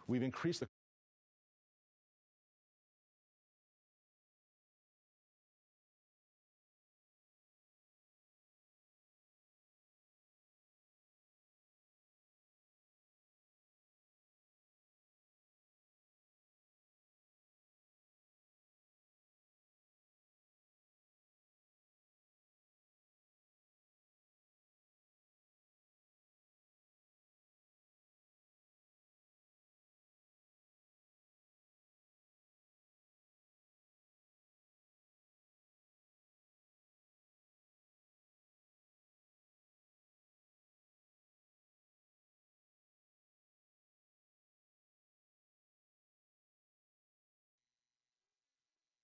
We've increased the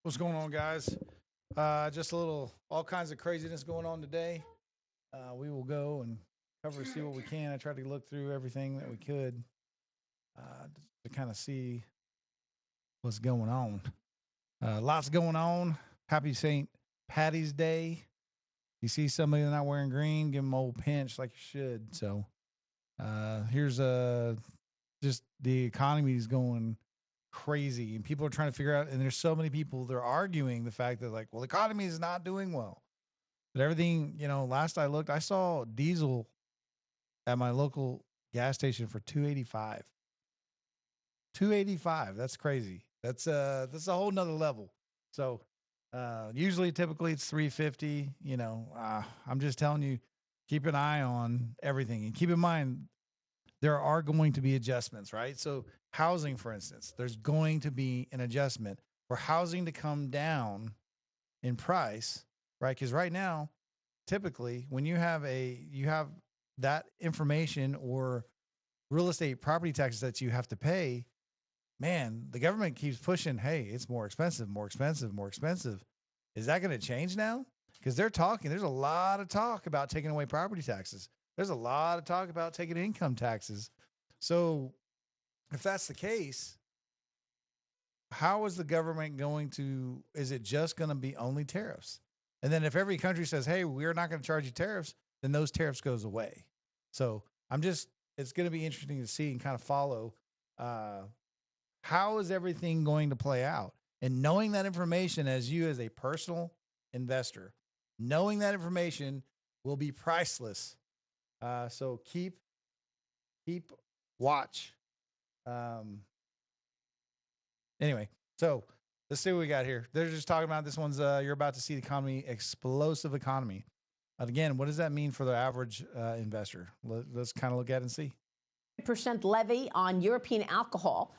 What's going on, guys? Just a little, all kinds of craziness going on today. We will go and see what we can. I tried to look through everything that we could to kind of see what's going on. Lots going on. Happy St. Patty's Day. You see somebody not wearing green, give them an old pinch like you should. So here's just the economy is going crazy, and people are trying to figure out. And there's so many people they're arguing the fact that like, well, the economy is not doing well. But everything, last I looked, I saw diesel at my local gas station for 285. 285. That's crazy. That's a whole nother level. So usually typically it's 350. I'm just telling you, keep an eye on everything. And keep in mind there are going to be adjustments, right? So housing, for instance, there's going to be an adjustment for housing to come down in price, right? Because right now, typically, when you have that information or real estate property taxes that you have to pay, man, the government keeps pushing, hey, it's more expensive, more expensive, more expensive. Is that going to change now? Because there's a lot of talk about taking away property taxes. There's a lot of talk about taking income taxes. So if that's the case, how is the government is it just going to be only tariffs? And then if every country says, hey, we're not going to charge you tariffs, then those tariffs goes away. So it's going to be interesting to see and kind of follow how is everything going to play out. And knowing that information as a personal investor, knowing that information will be priceless. So keep watch. Anyway, so let's see what we got here. They're just talking about this one's you're about to see the economy, explosive economy. Again, what does that mean for the average investor? Let's kind of look at it and see. % levy on European alcohol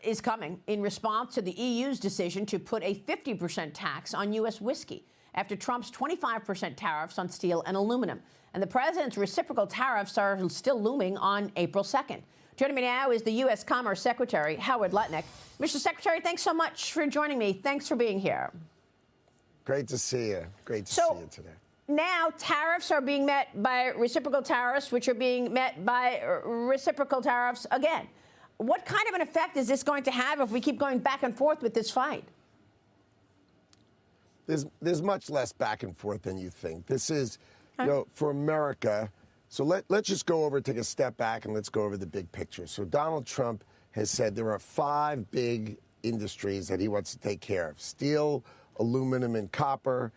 is coming in response to the EU's decision to put a 50% tax on U.S. whiskey after Trump's 25% tariffs on steel and aluminum. And the president's reciprocal tariffs are still looming on April 2nd. Joining me now is the U.S. Commerce Secretary, Howard Lutnick. Mr. Secretary, thanks so much for joining me. Thanks for being here. Great to see you. Great to see you today. Now tariffs are being met by reciprocal tariffs, which are being met by reciprocal tariffs again. What kind of an effect is this going to have if we keep going back and forth with this fight? There's much less back and forth than you think. This is, for America. So let's just take a step back and let's go over the big picture. So Donald Trump has said there are 5 big industries that he wants to take care of: steel, aluminum and copper,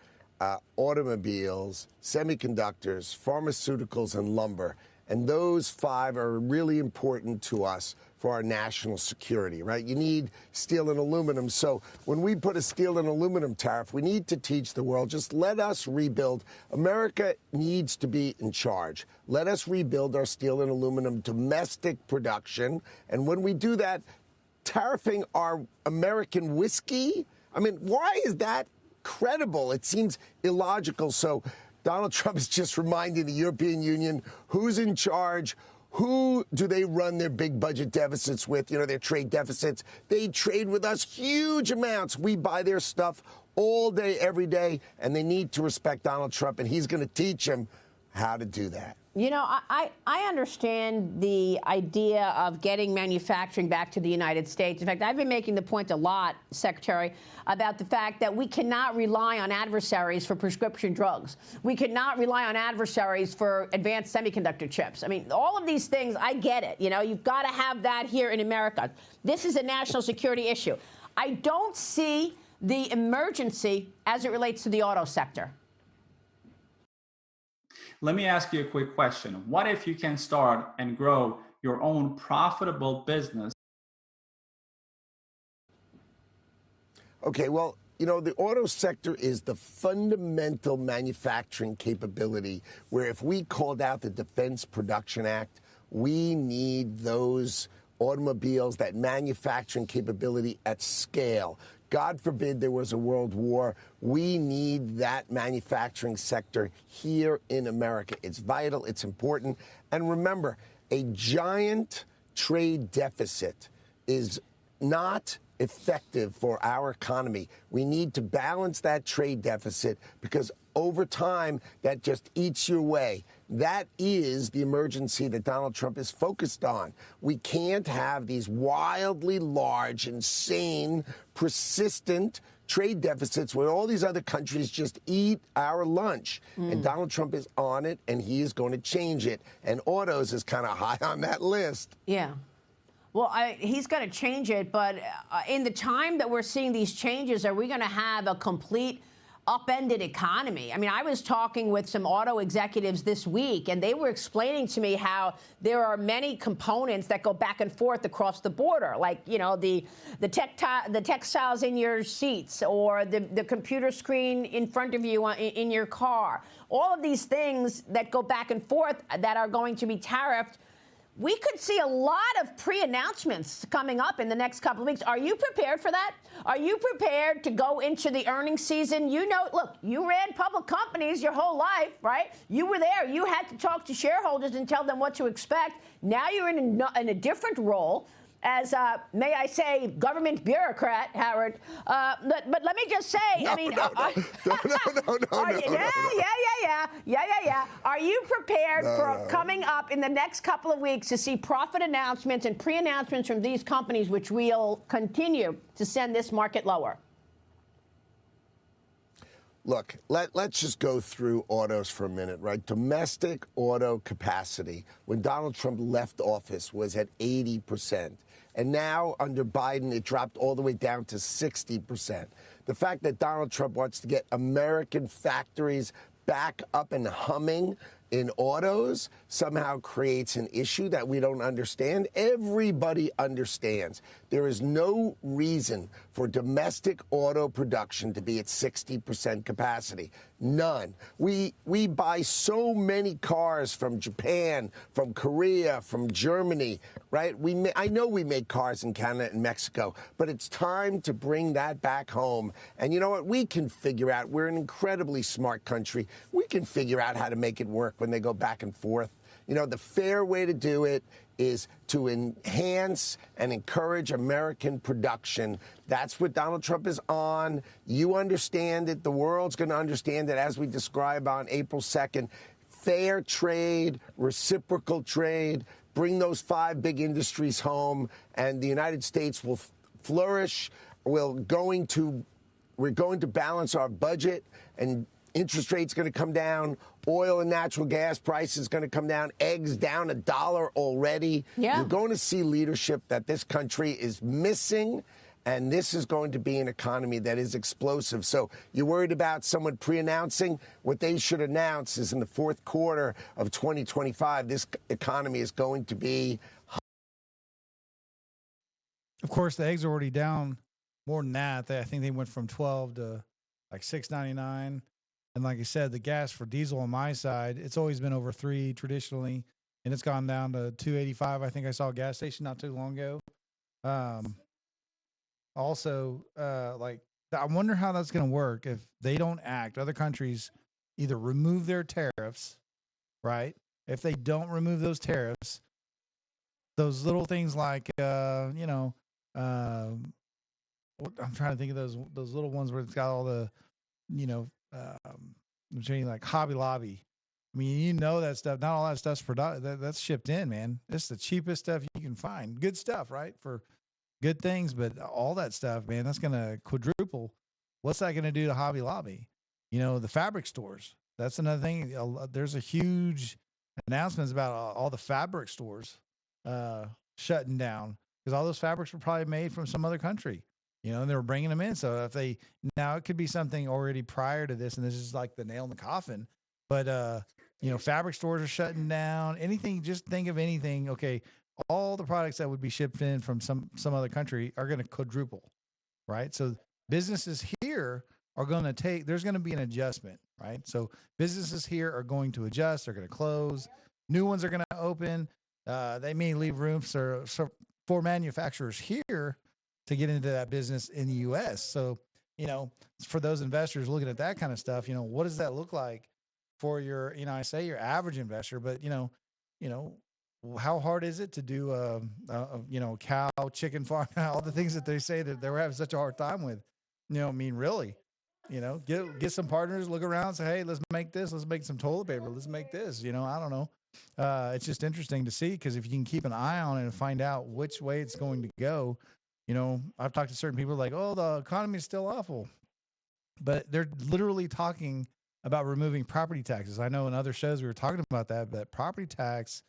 automobiles, semiconductors, pharmaceuticals, and lumber. And those 5 are really important to us for our national security, right? You need steel and aluminum. So when we put a steel and aluminum tariff, we need to teach the world, just let us rebuild. America needs to be in charge. Let us rebuild our steel and aluminum domestic production. And when we do that, tariffing our American whiskey, I mean, why is that credible? It seems illogical. So Donald Trump is just reminding the European Union who's in charge. Who do they run their big budget deficits with, their trade deficits? They trade with us huge amounts. We buy their stuff all day, every day, and they need to respect Donald Trump, and he's going to teach them how to do that. You know, I understand the idea of getting manufacturing back to the United States. In fact, I've been making the point a lot, Secretary, about the fact that we cannot rely on adversaries for prescription drugs. We cannot rely on adversaries for advanced semiconductor chips. I mean, all of these things, I get it. You know, you've got to have that here in America. This is a national security issue. I don't see the emergency as it relates to the auto sector. Let me ask you a quick question. What if you can start and grow your own profitable business? Okay, well, you know, the auto sector is the fundamental manufacturing capability where if we called out the Defense Production Act, we need those automobiles, that manufacturing capability at scale. God forbid there was a world war. We need that manufacturing sector here in America. It's vital. It's important. And remember, a giant trade deficit is not effective for our economy. We need to balance that trade deficit because over time, that just eats you away. That is the emergency that Donald Trump is focused on. We can't have these wildly large, insane, persistent trade deficits where all these other countries just eat our lunch. And Donald Trump is on it, and he is going to change it. And autos is kind of high on that list. Yeah. Well, he's going to change it, but in the time that we're seeing these changes, are we going to have a complete upended economy? I mean, I was talking with some auto executives this week, and they were explaining to me how there are many components that go back and forth across the border, like, you know, the textiles in your seats or the computer screen in front of you in your car. All of these things that go back and forth that are going to be tariffed. We could see a lot of pre-announcements coming up in the next couple of weeks. Are you prepared for that? Are you prepared to go into the earnings season? You know, look, you ran public companies your whole life, right? You were there. You had to talk to shareholders and tell them what to expect. Now you're in a different role as, may I say, government bureaucrat, Howard. But let me just say, No. Are you prepared for coming up in the next couple of weeks to see profit announcements and pre-announcements from these companies, which will continue to send this market lower? Look, let's just go through autos for a minute, right? Domestic auto capacity, when Donald Trump left office, was at 80%. And now, under Biden, it dropped all the way down to 60%. The fact that Donald Trump wants to get American factories back up and humming in autos somehow creates an issue that we don't understand. Everybody understands. There is no reason for domestic auto production to be at 60% capacity. None. We buy so many cars from Japan, from Korea, from Germany, right? I know we make cars in Canada and Mexico, but it's time to bring that back home. And you know what? We can figure out, we're an incredibly smart country. We can figure out how to make it work when they go back and forth. You know, the fair way to do it is to enhance and encourage American production. That's what Donald Trump is on. You understand it. The world's going to understand it as we describe on April 2nd. Fair trade, reciprocal trade, bring those 5 big industries home, and the United States will flourish. We're going to balance our budget, and interest rates going to come down. Oil and natural gas prices going to come down. Eggs down $1 already. Yeah. You're going to see leadership that this country is missing, and this is going to be an economy that is explosive. So you're worried about someone pre-announcing? What they should announce is in the fourth quarter of 2025, this economy is going to be. Of course, the eggs are already down more than that. I think they went from 12 to like $6.99. And like I said, the gas for diesel on my side, it's always been over $3 traditionally, and it's gone down to $2.85. I think I saw a gas station not too long ago. Also, I wonder how that's going to work if they don't act. Other countries either remove their tariffs, right? If they don't remove those tariffs, those little things like, I'm trying to think of those little ones where it's got all the, like Hobby Lobby, I mean, you know that stuff. Not all that stuff's that's shipped in, man. It's the cheapest stuff you can find. Good stuff, right? For good things, but all that stuff, man, that's gonna quadruple. What's that gonna do to Hobby Lobby? You know, the fabric stores. That's another thing. There's a huge announcements about all the fabric stores shutting down because all those fabrics were probably made from some other country. You know, and they were bringing them in. So if they now it could be something already prior to this, and this is like the nail in the coffin. But you know, fabric stores are shutting down. Anything, just think of anything. Okay, all the products that would be shipped in from some other country are going to quadruple, right? So businesses here are going to there's going to be an adjustment, right? So businesses here are going to adjust. They're going to close. New ones are going to open. They may leave room for manufacturers here to get into that business in the U.S. So, you know, for those investors looking at that kind of stuff, you know, what does that look like for your, you know, I say your average investor, but you know, how hard is it to do you know, cow, chicken farm, all the things that they say that they were having such a hard time with, you know, I mean, really, you know, get some partners, look around, say, hey, let's make this, let's make some toilet paper, let's make this, you know, I don't know. It's just interesting to see because if you can keep an eye on it and find out which way it's going to go, you know, I've talked to certain people like, oh, the economy is still awful, but they're literally talking about removing property taxes. I know in other shows we were talking about that, but property tax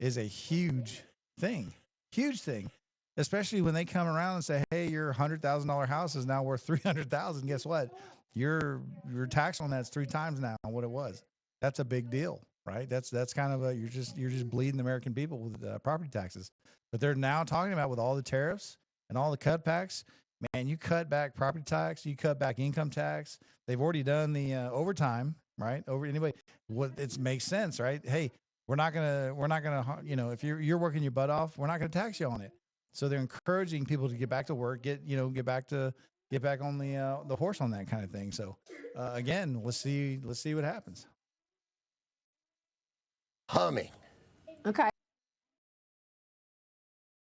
is a huge thing, especially when they come around and say, hey, your $100,000 house is now worth 300,000. Guess what? Your tax on that's 3 times now what it was. That's a big deal, right? That's kind of you're just bleeding the American people with property taxes. But they're now talking about with all the tariffs and all the cutbacks, man, you cut back property tax, you cut back income tax. They've already done the overtime, right? It makes sense, right? Hey, we're not gonna, you know, if you're working your butt off, we're not gonna tax you on it. So they're encouraging people to get back to work, get back on the horse on that kind of thing. So again, let's see what happens. Humming. Okay.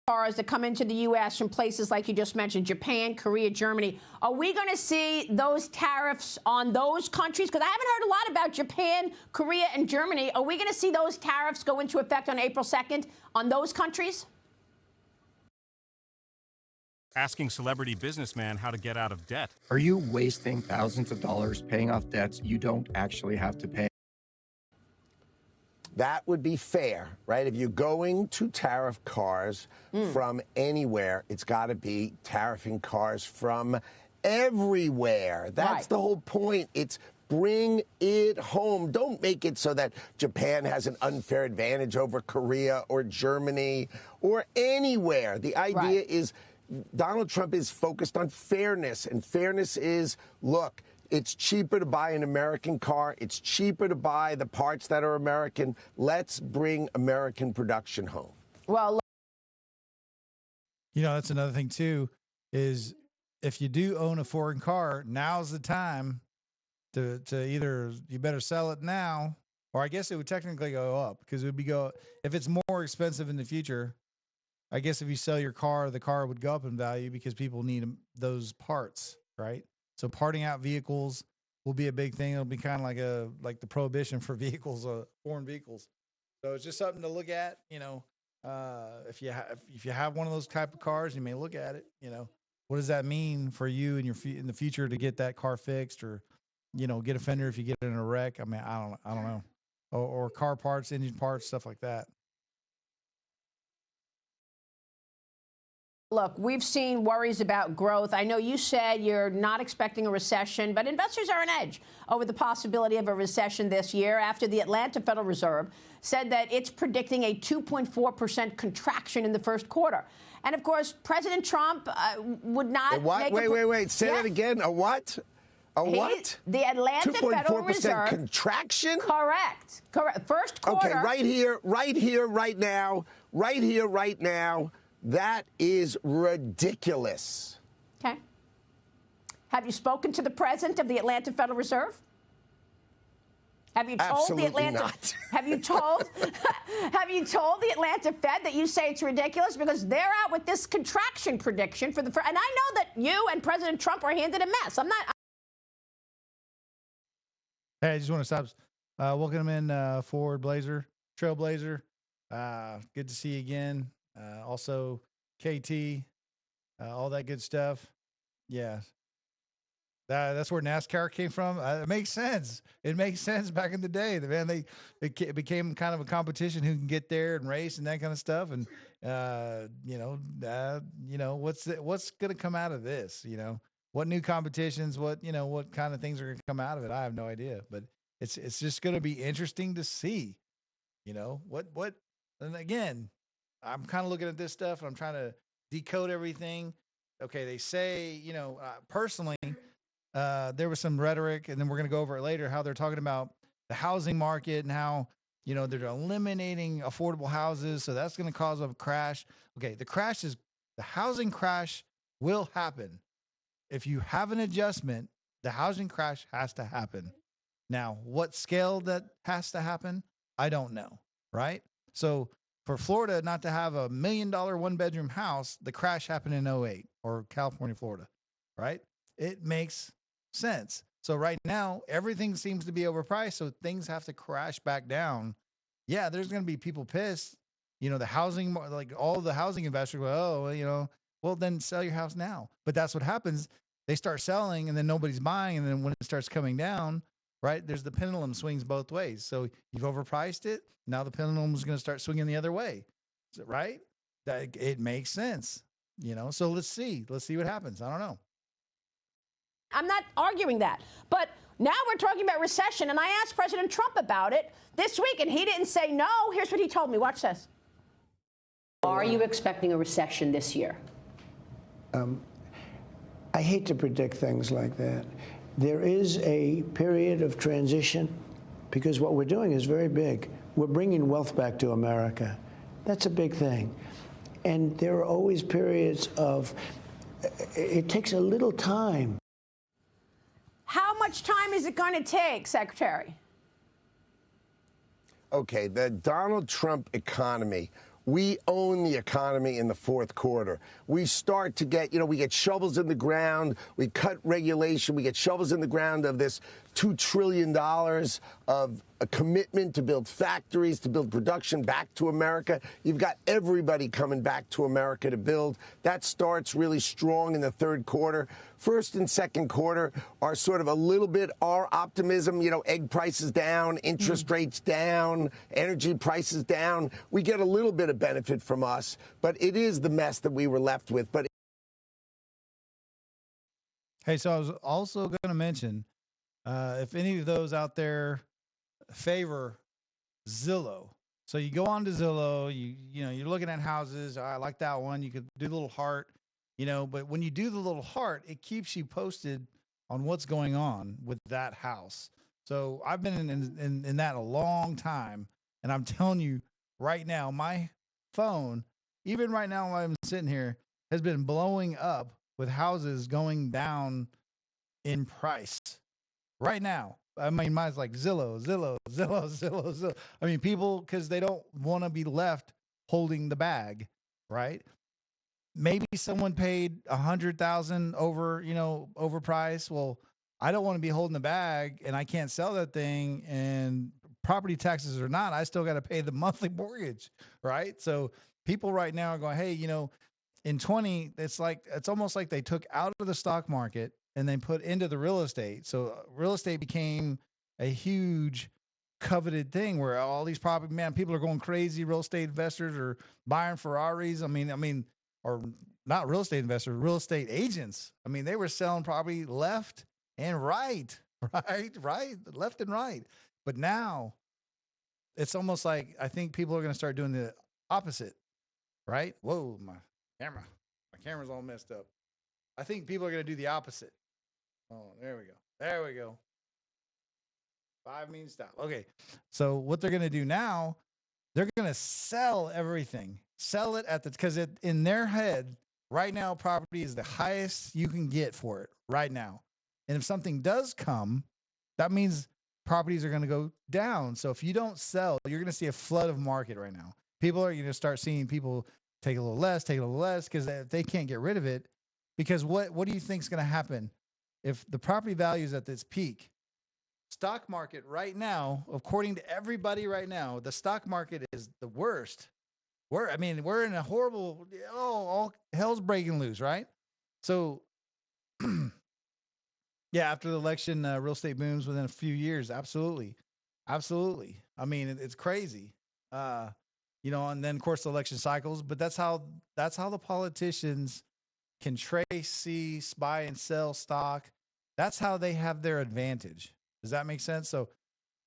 Cars that come into the U.S. from places like you just mentioned, Japan, Korea, Germany. Are we going to see those tariffs on those countries? Because I haven't heard a lot about Japan, Korea, and Germany. Are we going to see those tariffs go into effect on April 2nd on those countries? Asking celebrity businessman how to get out of debt. Are you wasting thousands of dollars paying off debts you don't actually have to pay? That would be fair, right? If you're going to tariff cars from anywhere, it's got to be tariffing cars from everywhere. That's the whole point. It's bring it home. Don't make it so that Japan has an unfair advantage over Korea or Germany or anywhere. The idea is Donald Trump is focused on fairness, and fairness is, look, it's cheaper to buy an American car. It's cheaper to buy the parts that are American. Let's bring American production home. Well, you know, that's another thing too, is if you do own a foreign car, now's the time to either you better sell it now, or I guess it would technically go up because it would if it's more expensive in the future. I guess if you sell your car, the car would go up in value because people need those parts, right? So parting out vehicles will be a big thing. It'll be kind of like the prohibition for vehicles, foreign vehicles. So it's just something to look at. You know, if you have one of those type of cars, you may look at it. You know, what does that mean for you in the future to get that car fixed, or you know, get a fender if you get in a wreck? I mean, I don't know, or car parts, engine parts, stuff like that. look, we've seen worries about growth. I know you said you're not expecting a recession, but investors are on edge over the possibility of a recession this year after the Atlanta Federal Reserve said that it's predicting a 2.4% contraction in the first quarter. And of course, President Trump would not what? Wait. Say that again. A what? What? The Atlanta Federal Reserve. 2.4% contraction? Correct. First quarter. Okay, right here, right now. That is ridiculous. Okay. Have you spoken to the president of the Atlanta Federal Reserve? Have you told Absolutely the Atlanta? Not. Have you told the Atlanta Fed that you say it's ridiculous because they're out with this contraction prediction for the first? And I know that you and President Trump are handed a mess. I'm not. Hey, I just want to stop. Welcome in, Forward Blazer, Trailblazer. Good to see you again. Also, KT, all that good stuff. Yeah, that's where NASCAR came from. It makes sense. It makes sense back in the day. It became kind of a competition who can get there and race and that kind of stuff. And what's going to come out of this? What new competitions? What kind of things are going to come out of it? I have no idea. But it's just going to be interesting to see. What. And again, I'm kind of looking at this stuff and I'm trying to decode everything. Okay, they say personally. There was some rhetoric, and then we're going to go over it later, how they're talking about the housing market and how, they're eliminating affordable houses. So that's going to cause a crash. Okay, the housing crash will happen. If you have an adjustment, the housing crash has to happen. Now, what scale that has to happen, I don't know, right? So for Florida not to have $1 million 1-bedroom house, the crash happened in 2008, or California, Florida, right? It makes sense. So right now, everything seems to be overpriced. So things have to crash back down. Yeah, there's going to be people pissed. The housing, like all the housing investors go, well, then sell your house now. But that's what happens. They start selling and then nobody's buying. And then when it starts coming down, right, there's the pendulum swings both ways. So you've overpriced it. Now the pendulum is going to start swinging the other way. Right? It makes sense. So let's see what happens. I don't know. I'm not arguing that. But now we're talking about recession, and I asked President Trump about it this week, and he didn't say no. Here's what he told me. Watch this. Are you expecting a recession this year? I hate to predict things like that. There is a period of transition because what we're doing is very big. We're bringing wealth back to America. That's a big thing. And there are always periods of, it takes a little time. How much time is it going to take, Secretary? Okay, the Donald Trump economy. We own the economy in the fourth quarter. We start to get, we get shovels in the ground. We cut regulation. We get shovels in the ground of this $2 trillion of a commitment to build factories, to build production back to America. You've got everybody coming back to America to build. That starts really strong in the third quarter. First and second quarter are sort of a little bit our optimism, egg prices down, interest rates down, energy prices down. We get a little bit of benefit from us, but it is the mess that we were left with. But hey, so I was also going to mention, if any of those out there favor Zillow. So you go on to Zillow, you're looking at houses. I like that one. You could do the little heart, but when you do the little heart, it keeps you posted on what's going on with that house. So I've been in that a long time. And I'm telling you right now, my phone, even right now while I'm sitting here, has been blowing up with houses going down in price right now. I mean, mine's like Zillow. I mean, people, because they don't want to be left holding the bag, right? Maybe someone paid $100,000 over price. Well, I don't want to be holding the bag and I can't sell that thing, and property taxes or not, I still got to pay the monthly mortgage, right? So people right now are going, hey, in 20, it's almost like they took out of the stock market and then put into the real estate. So real estate became a huge coveted thing where all these property, people are going crazy. Real estate investors are buying Ferraris. I mean, or not real estate investors, real estate agents. I mean, they were selling property left and right, left and right. But now it's almost like, I think people are going to start doing the opposite, right? Whoa, my camera's all messed up. I think people are going to do the opposite. Oh, there we go. 5 means stop. Okay. So what they're going to do now, they're going to sell everything. Sell it because in their head right now, property is the highest you can get for it right now. And if something does come, that means properties are going to go down. So if you don't sell, you're going to see a flood of market right now. People are going to start seeing people take a little less, because they can't get rid of it. Because what do you think is going to happen if the property value is at this peak? stock market right now, according to everybody right now, the stock market is the worst. We're in a horrible, all hell's breaking loose, right? So, yeah, after the election, real estate booms within a few years. Absolutely. Absolutely. I mean, it's crazy. And then of course the election cycles, but that's how the politicians can trace, see, buy and sell stock. That's how they have their advantage. Does that make sense? So,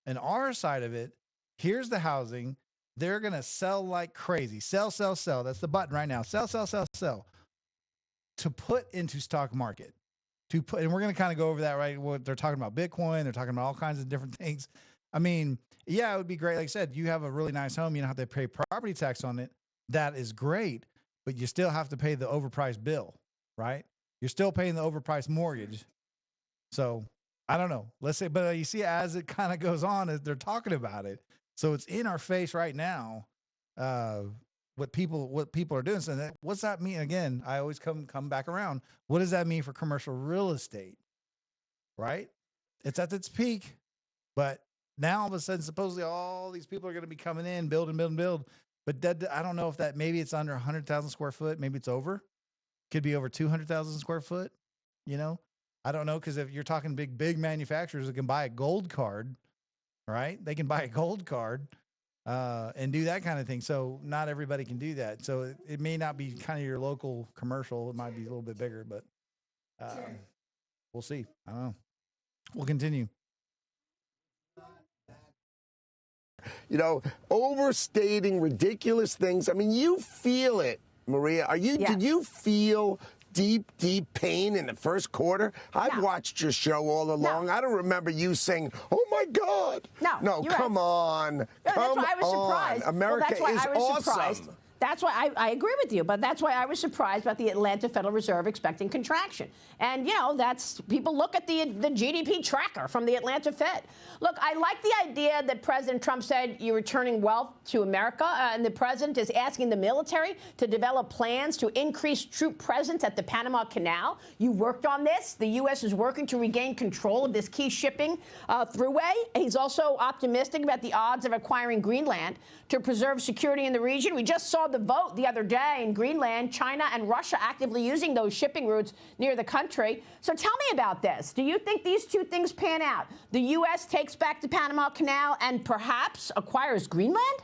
on our side of it, here's the housing. They're going to sell like crazy. Sell, sell, sell. That's the button right now. Sell, sell, sell, sell. To put into stock market. And we're going to kind of go over that, right? What they're talking about Bitcoin. They're talking about all kinds of different things. I mean, yeah, it would be great. Like I said, you have a really nice home. You don't have to pay property tax on it. That is great. But you still have to pay the overpriced bill, right? You're still paying the overpriced mortgage. So I don't know. Let's say, but you see, as it kind of goes on, as they're talking about it, so it's in our face right now. What people are doing. So what's that mean? Again, I always come back around. What does that mean for commercial real estate? Right? It's at its peak, but now all of a sudden, supposedly all these people are going to be coming in, build. But that, I don't know if that, maybe it's under 100,000 square foot. Maybe it's over. Could be over 200,000 square foot. I don't know, because if you're talking big manufacturers that can buy a gold card, right? They can buy a gold card and do that kind of thing. So not everybody can do that. So it may not be kind of your local commercial. It might be a little bit bigger, but we'll see. I don't know. We'll continue. Overstating ridiculous things. I mean, you feel it, Maria. Did you feel deep pain in the first quarter? I've watched your show all along. No. I don't remember you saying, "Oh my God." No, come on. No, that's why I was surprised. America is awesome. Surprised. That's why I agree with you, but that's why I was surprised about the Atlanta Federal Reserve expecting contraction. And, that's people look at the GDP tracker from the Atlanta Fed. Look, I like the idea that President Trump said you're returning wealth to America, and the president is asking the military to develop plans to increase troop presence at the Panama Canal. You worked on this. The U.S. is working to regain control of this key shipping throughway. He's also optimistic about the odds of acquiring Greenland to preserve security in the region. We just saw the vote the other day in Greenland, China and Russia actively using those shipping routes near the country. So tell me about this. Do you think these two things pan out? The U.S. takes back the Panama Canal and perhaps acquires Greenland?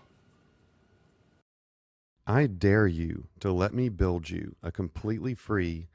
I dare you to let me build you a completely free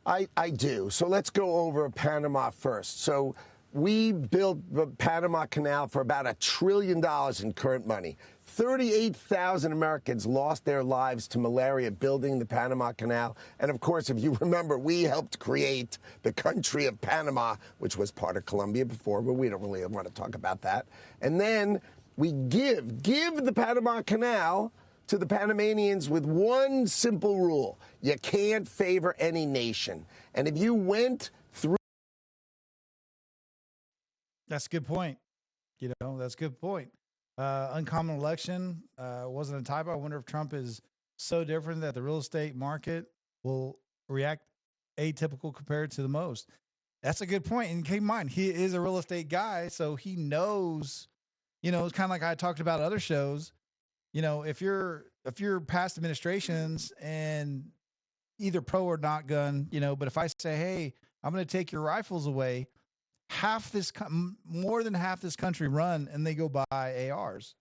I do. So let's go over Panama first. So we built the Panama Canal for about $1 trillion in current money. 38,000 Americans lost their lives to malaria building the Panama Canal. And of course, if you remember, we helped create the country of Panama, which was part of Colombia before, but we don't really want to talk about that. And then we give the Panama Canal to the Panamanians with one simple rule. You can't favor any nation. And if you went through... That's a good point. That's a good point. Uncommon election wasn't a typo. I wonder if Trump is so different that the real estate market will react atypical compared to the most. That's a good point. And keep in mind, he is a real estate guy, so he knows, it's kind of like I talked about other shows. If you're past administrations and either pro or not gun, but if I say, hey, I'm going to take your rifles away, more than half this country run and they go buy ARs.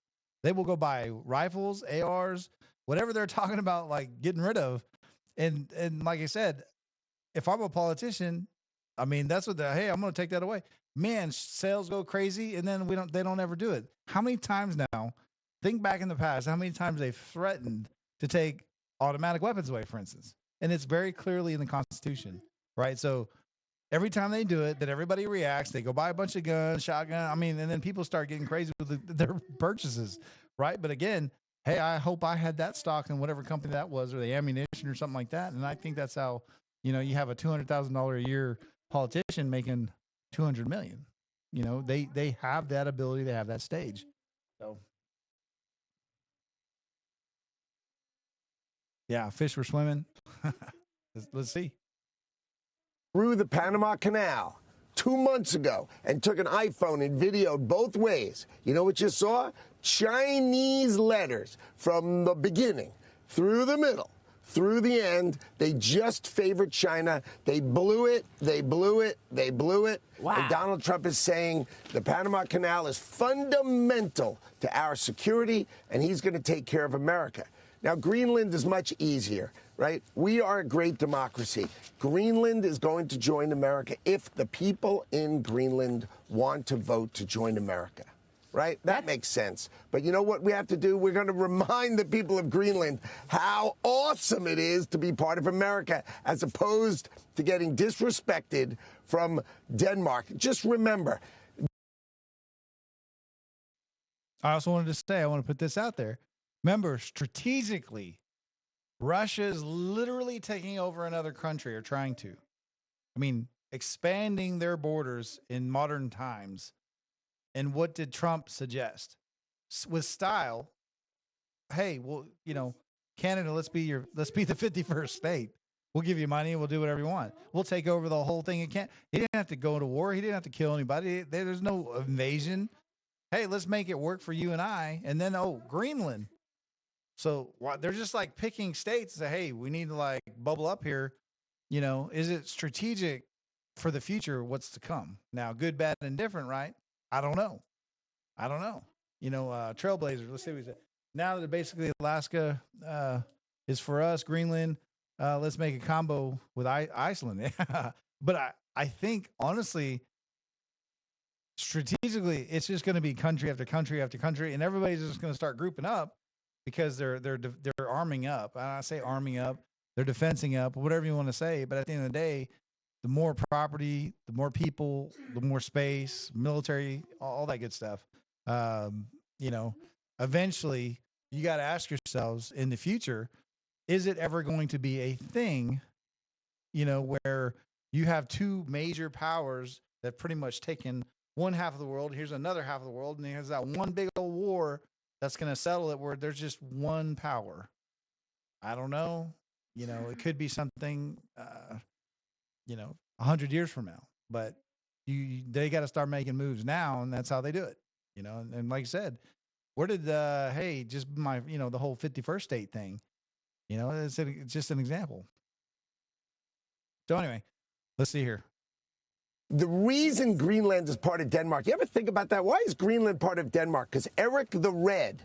They will go buy rifles, ARs, whatever they're talking about, like getting rid of. And like I said, if I'm a politician, I mean, that's what hey, I'm going to take that away. Man, sales go crazy and then they don't ever do it. How many times now, think back in the past, how many times they've threatened to take automatic weapons away, for instance. And it's very clearly in the Constitution, right? So every time they do it, then everybody reacts. They go buy a bunch of guns, shotgun. And then people start getting crazy with their purchases, right? But again, hey, I hope I had that stock in whatever company that was, or the ammunition or something like that. And I think that's how, you have a $200,000 a year politician making $200 million. They have that ability. They have that stage. So. Yeah, fish were swimming. Let's see. through the Panama Canal 2 months ago and took an iPhone and videoed both ways, you know what you saw? Chinese letters from the beginning through the middle, through the end. They just favored China. They blew it. They blew it. They blew it. Wow. And Donald Trump is saying the Panama Canal is fundamental to our security, and he's going to take care of America. Now, Greenland is much easier, right? We are a great democracy. Greenland is going to join America if the people in Greenland want to vote to join America. Right? That makes sense. But you know what we have to do? We're going to remind the people of Greenland how awesome it is to be part of America as opposed to getting disrespected from Denmark. Just remember. I also wanted to say, I want to put this out there. Remember, strategically, Russia is literally taking over another country or trying to. I mean, expanding their borders in modern times. And what did Trump suggest? With style, hey, well, you know, Canada, let's be the 51st state. We'll give you money and we'll do whatever you want. We'll take over the whole thing. He didn't have to go to war. He didn't have to kill anybody. There's no invasion. Hey, let's make it work for you and I. And then, Greenland. So they're just like picking states and say, hey, we need to like bubble up here. You know, is it strategic for the future? What's to come? Now, good, bad, and different, right? I don't know. You know, Trailblazers, let's see what he said. Now that basically Alaska is for us, Greenland, let's make a combo with Iceland. But I think, honestly, strategically, it's just going to be country after country after country, and everybody's just going to start grouping up because they're arming up. I say arming up. They're defensing up, whatever you want to say. But at the end of the day, the more property, the more people, the more space, military, all that good stuff. You know, eventually you got to ask yourselves in the future, is it ever going to be a thing, you know, where you have two major powers that pretty much taken one half of the world, here's another half of the world, and there's that one big old war that's going to settle it where there's just one power. I don't know. You know, it could be something, 100 years from now, but they got to start making moves now, and that's how they do it, you know. And like I said, where did the whole 51st state thing, you know, it's just an example. So anyway, let's see here. The reason Greenland is part of Denmark, you ever think about that? Why is Greenland part of Denmark? Because Eric the Red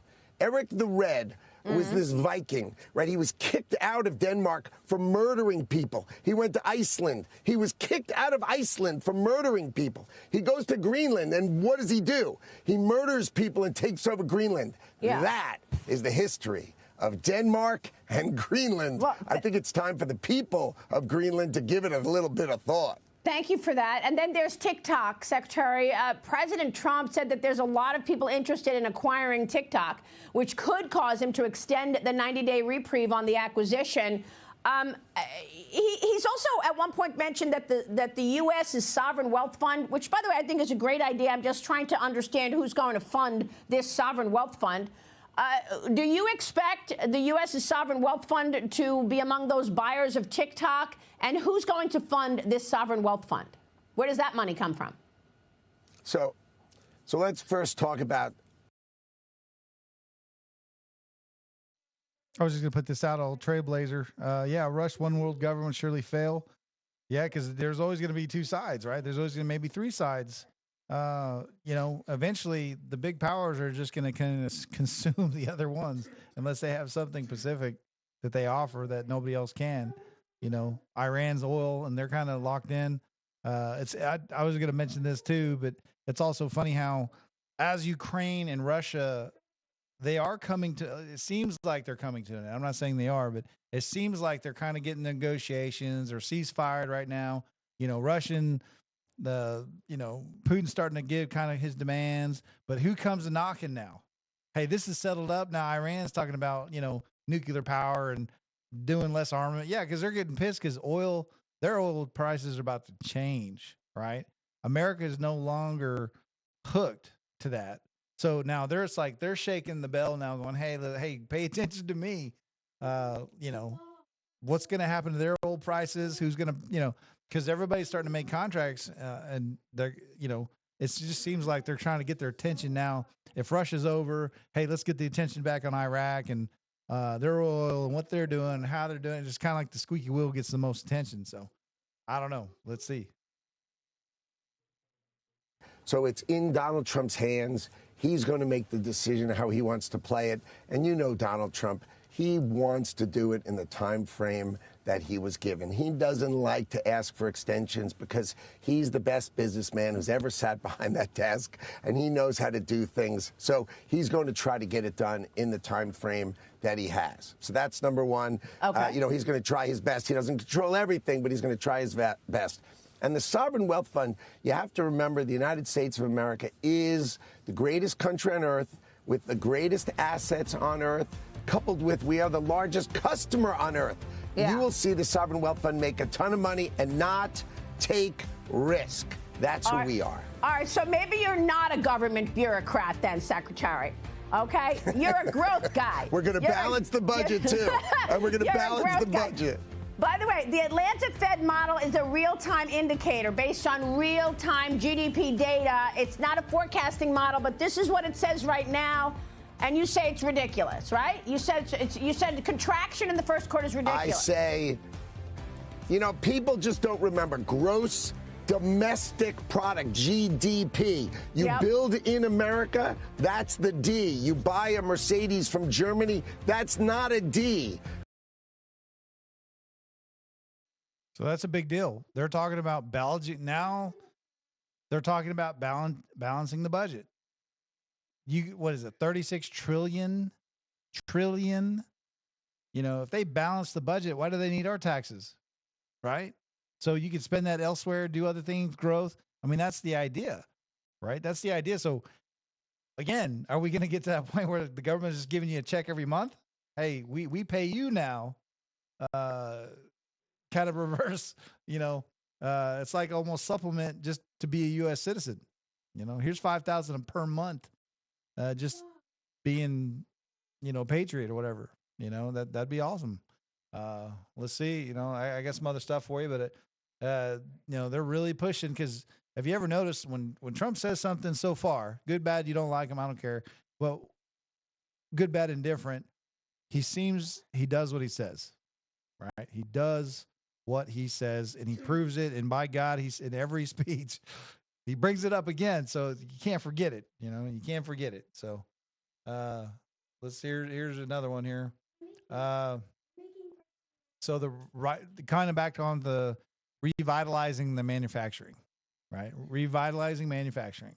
was this Viking, right? He was kicked out of Denmark for murdering people. He went to Iceland. He was kicked out of Iceland for murdering people. He goes to Greenland, and what does he do? He murders people and takes over Greenland. Yeah. That is the history of Denmark and Greenland. Well, I think it's time for the people of Greenland to give it a little bit of thought. Thank you for that. And then there's TikTok, Secretary. President Trump said that there's a lot of people interested in acquiring TikTok, which could cause him to extend the 90-day reprieve on the acquisition. He's also at one point mentioned that the U.S.'s sovereign wealth fund, which, by the way, I think is a great idea. I'm just trying to understand who's going to fund this sovereign wealth fund. Do you expect the U.S.'s sovereign wealth fund to be among those buyers of TikTok? And who's going to fund this sovereign wealth fund? Where does that money come from? So let's first talk about. I was just going to put this out, old Trailblazer. Rush one world government surely fail. Yeah, because there's always going to be two sides, right? There's always going to maybe three sides. Eventually the big powers are just going to kind of consume the other ones unless they have something specific that they offer that nobody else can. You know, Iran's oil, and they're kind of locked in. I was going to mention this too, but it's also funny how as Ukraine and Russia, they are coming to, it seems like they're coming to it. I'm not saying they are, but it seems like they're kind of getting negotiations or ceasefire right now. You know, Putin's starting to give kind of his demands, but who comes knocking now? Hey, this is settled up. Now Iran's talking about, nuclear power and doing less armament. Yeah, because they're getting pissed because their oil prices are about to change, right? America is no longer hooked to that. So now they're shaking the bell now going, hey, pay attention to me. what's going to happen to their old prices? Who's going to, because everybody's starting to make contracts, and they're, it just seems like they're trying to get their attention now. If Russia's over, hey, let's get the attention back on Iraq and their oil and what they're doing, and how they're doing it. Just kind of like the squeaky wheel gets the most attention. So I don't know. Let's see. So it's in Donald Trump's hands. He's going to make the decision how he wants to play it. And you know Donald Trump, he wants to do it in the time frame that he was given. He doesn't like to ask for extensions because he's the best businessman who's ever sat behind that desk, and he knows how to do things. So he's going to try to get it done in the time frame that he has. So that's number one. Okay. He's going to try his best. He doesn't control everything, but he's going to try his best. And the Sovereign Wealth Fund, you have to remember the United States of America is the greatest country on earth with the greatest assets on earth, coupled with we are the largest customer on earth. Yeah. You will see the Sovereign Wealth Fund make a ton of money and not take risk. That's who we are. All right, so maybe you're not a government bureaucrat then, Secretary. Okay? You're a growth guy. We're going to balance the budget, too. And we're going to balance the budget. By the way, the Atlanta Fed model is a real-time indicator based on real-time GDP data. It's not a forecasting model, but this is what it says right now. And you say it's ridiculous, right? You said the contraction in the first quarter is ridiculous. I say, people just don't remember gross domestic product, GDP. You build in America, that's the D. You buy a Mercedes from Germany, that's not a D. So that's a big deal. They're talking about balancing now. They're talking about balancing the budget. What is it? 36 trillion. If they balance the budget, why do they need our taxes? Right? So you could spend that elsewhere, do other things, growth. I mean, that's the idea, right? That's the idea. So again, are we going to get to that point where the government is just giving you a check every month? Hey, we pay you now. Kind of reverse, it's like almost supplement just to be a U.S. citizen. Here's $5,000 per month, just being, patriot or whatever. That'd be awesome. Let's see. I got some other stuff for you, but they're really pushing because have you ever noticed when Trump says something so far, good, bad, you don't like him, I don't care. Well, good, bad, indifferent. He does what he says, right? He does what he says, and he proves it. And by God, he's in every speech, he brings it up again. So you can't forget it. You can't forget it. So let's here's another one here. So the kind of back on the revitalizing the manufacturing, right? Revitalizing manufacturing.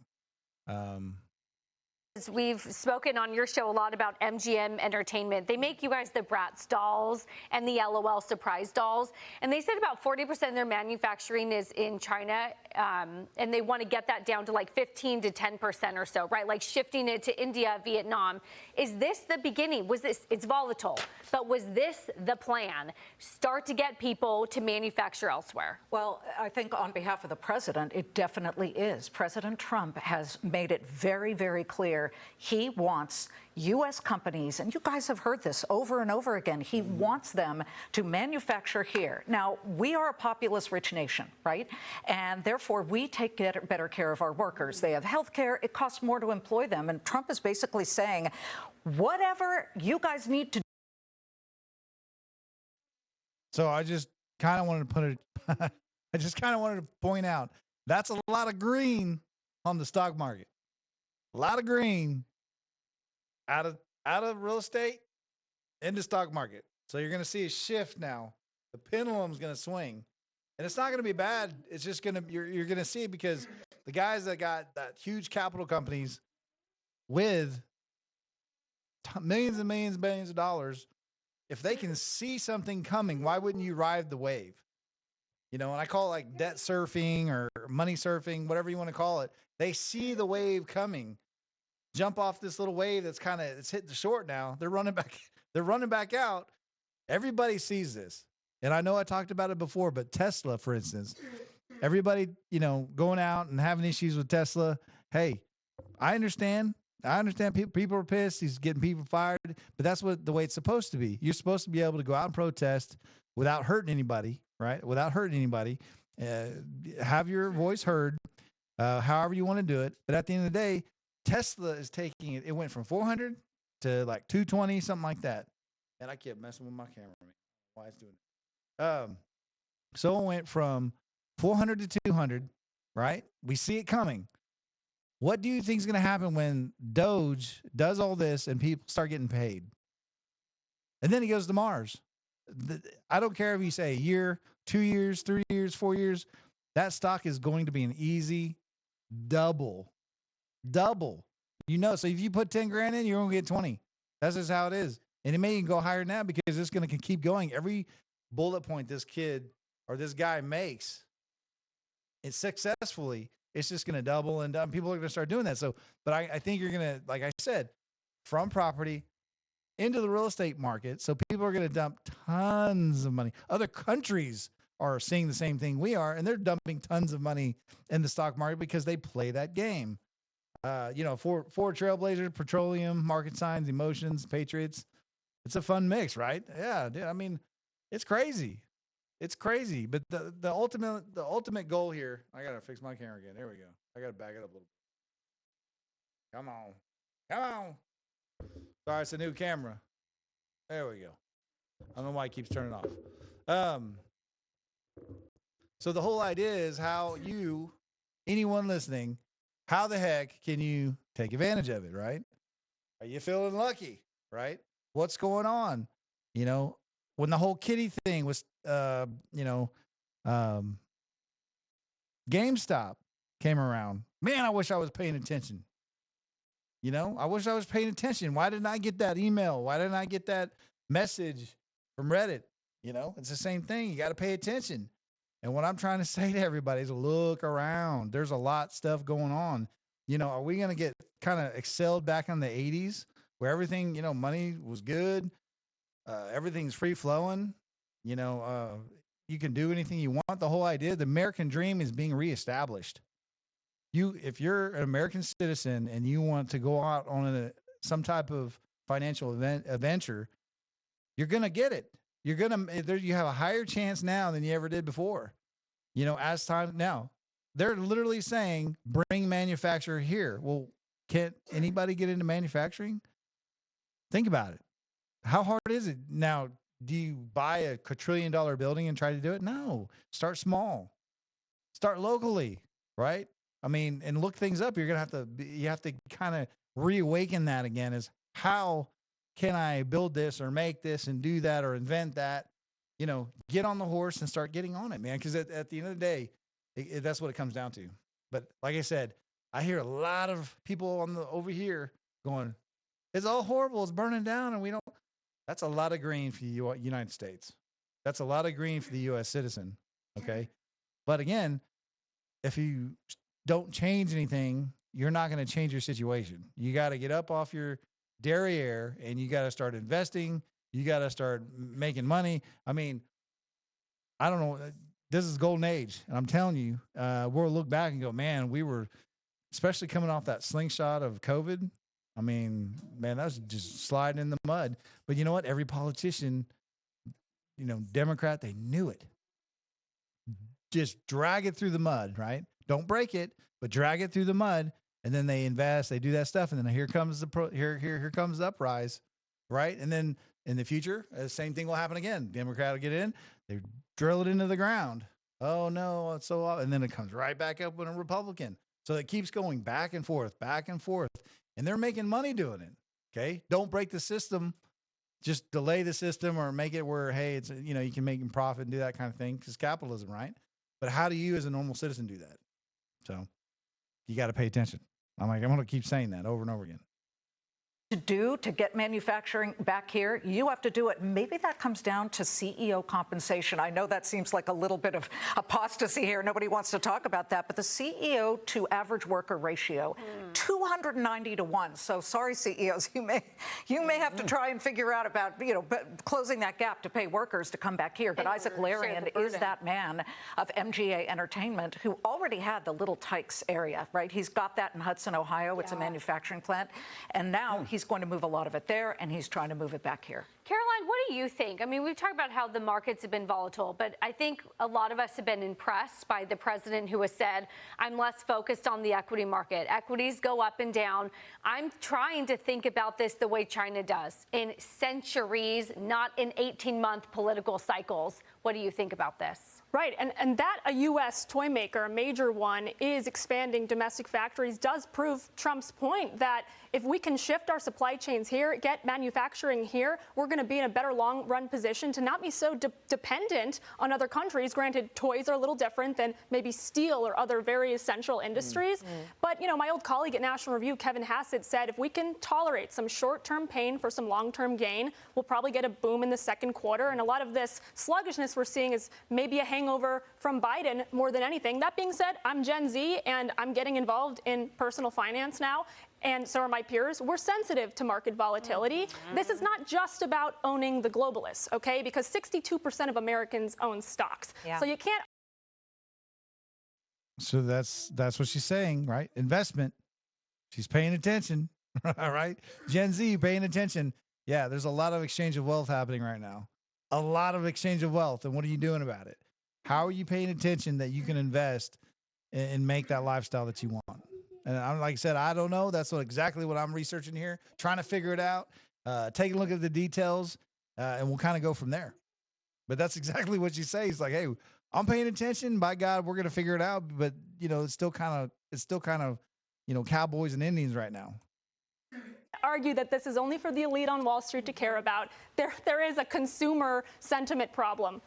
We've spoken on your show a lot about MGM Entertainment. They make you guys the Bratz dolls and the LOL surprise dolls. And they said about 40% of their manufacturing is in China. And they want to get that down to like 15 to 10% or so, right? Like shifting it to India, Vietnam. Is this the beginning? It's volatile, but was this the plan? Start to get people to manufacture elsewhere? Well, I think on behalf of the president, it definitely is. President Trump has made it very, very clear he wants U.S. companies, and you guys have heard this over and over again, he wants them to manufacture here. Now, we are a populous-rich nation, right? And therefore, we take better care of our workers. They have health care. It costs more to employ them. And Trump is basically saying, whatever you guys need to do. So I just kind of wanted to put it, I just kind of wanted to point out, that's a lot of green on the stock market. A lot of green out of real estate into stock market. So you're going to see a shift now. The pendulum's going to swing, and it's not going to be bad. It's just going to you're going to see it because the guys that got that huge capital companies with millions and millions, billions of dollars, if they can see something coming, why wouldn't you ride the wave? And I call it like debt surfing or money surfing, whatever you want to call it. They see the wave coming. Jump off this little wave that's it's hitting the short now. They're running back out. Everybody sees this. And I know I talked about it before, but Tesla, for instance, everybody, going out and having issues with Tesla. Hey, I understand people are pissed. He's getting people fired, but that's the way it's supposed to be. You're supposed to be able to go out and protest, without hurting anybody, right? Without hurting anybody, have your voice heard, however you want to do it. But at the end of the day, Tesla is taking it. It went from 400 to like 220, something like that. And I kept messing with my camera. Why it's doing it? So it went from 400 to 200, right? We see it coming. What do you think is going to happen when Doge does all this and people start getting paid? And then he goes to Mars. I don't care if you say a year, 2 years, 3 years, 4 years. That stock is going to be an easy double. You know, so if you put 10 grand in, you're going to get 20. That's just how it is. And it may even go higher now because it's going to keep going. Every bullet point this kid or this guy makes, it's successfully, it's just going to double and people are going to start doing that. So, but I think you're going to, like I said, from property into the real estate market. So people are going to dump tons of money. Other countries are seeing the same thing we are, and they're dumping tons of money in the stock market because they play that game. You know, for Trailblazers, Petroleum, Market Signs, Emotions, Patriots. It's a fun mix, right? Yeah, dude, I mean, it's crazy. It's crazy. But the ultimate goal here, I got to fix my camera again. There we go. I got to back it up a little bit. Come on. Sorry, it's a new camera. There we go. I don't know why it keeps turning off. So the whole idea is how anyone listening, how the heck can you take advantage of it, right? Are you feeling lucky, right? What's going on? You know, when the whole kitty thing was, GameStop came around, man, I wish I was paying attention. You know, I wish I was paying attention. Why didn't I get that email? Why didn't I get that message from Reddit? You know, it's the same thing. You got to pay attention. And what I'm trying to say to everybody is look around. There's a lot of stuff going on. You know, are we going to get kind of excelled back in the 80s where everything, you know, money was good? Everything's free flowing. You know, you can do anything you want. The whole idea, the American dream is being reestablished. If you're an American citizen and you want to go out on some type of financial adventure, you're going to get it. You have a higher chance now than you ever did before. You know, as time now, they're literally saying, bring manufacturer here. Well, can't anybody get into manufacturing? Think about it. How hard is it? Now, do you buy a quadrillion-dollar building and try to do it? No. Start small. Start locally, right? I mean, and look things up. You have to kind of reawaken that again is how can I build this or make this and do that or invent that? You know, get on the horse and start getting on it, man. Because at the end of the day, that's what it comes down to. But like I said, I hear a lot of people over here going, it's all horrible. It's burning down. And we don't. That's a lot of green for the United States. That's a lot of green for the U.S. citizen. Okay. But again, if you don't change anything, you're not going to change your situation. You got to get up off your derriere and you got to start investing. You got to start making money. I mean, I don't know. This is golden age. And I'm telling you, we'll look back and go, man, we were, especially coming off that slingshot of COVID. I mean, man, that was just sliding in the mud. But you know what? Every politician, you know, Democrat, they knew it. Just drag it through the mud, right? Don't break it, but drag it through the mud. And then they invest, they do that stuff. And then here comes here comes the uprise, right? And then in the future, the same thing will happen again. Democrat will get in, they drill it into the ground. Oh no, it's so, and then it comes right back up with a Republican. So it keeps going back and forth, and they're making money doing it. Okay, don't break the system, just delay the system or make it where hey, it's you can make a profit and do that kind of thing because capitalism, right? But how do you, as a normal citizen, do that? So you got to pay attention. I'm going to keep saying that over and over again. To get manufacturing back here, you have to do it. Maybe that comes down to CEO compensation. I know that seems like a little bit of apostasy here. Nobody wants to talk about that. But the CEO to average worker ratio, 290 to 1. So sorry, CEOs, you may have to try and figure out about closing that gap to pay workers to come back here. But Isaac Larian is that man of MGA Entertainment who already had the Little Tykes area, right? He's got that in Hudson, Ohio. It's a manufacturing plant, and now he's going to move a lot of it there, and he's trying to move it back here. Caroline, Glenn, what do you think? I mean, we've talked about how the markets have been volatile, but I think a lot of us have been impressed by the president who has said, I'm less focused on the equity market. Equities go up and down. I'm trying to think about this the way China does, in centuries, not in 18-month political cycles. What do you think about this? Right, and that a U.S. toy maker, a major one, is expanding domestic factories does prove Trump's point that if we can shift our supply chains here, get manufacturing here, we're going to be in a better long-run position to not be so dependent on other countries. Granted, toys are a little different than maybe steel or other very essential industries. But, you know, my old colleague at National Review, Kevin Hassett, said if we can tolerate some short-term pain for some long-term gain, we'll probably get a boom in the second quarter. And a lot of this sluggishness we're seeing is maybe a hangover from Biden more than anything. That being said, I'm Gen Z and I'm getting involved in personal finance now. And so are my peers. We're sensitive to market volatility. This is not just about owning the globalists, okay? Because 62% of Americans own stocks. So you can't. So that's what she's saying, right? Investment. She's paying attention, all right? Gen Z paying attention. Yeah, there's a lot of exchange of wealth happening right now. A lot of exchange of wealth. And what are you doing about it? How are you paying attention that you can invest and make that lifestyle that you want? And I'm like I said, I don't know. That's exactly what I'm researching here, trying to figure it out, take a look at the details, and we'll kind of go from there. But that's exactly what you say. It's like, hey, I'm paying attention. By God, we're going to figure it out. But you know, it's still kind of, you know, cowboys and Indians right now. Argue that this is only for the elite on Wall Street to care about. There is a consumer sentiment problem.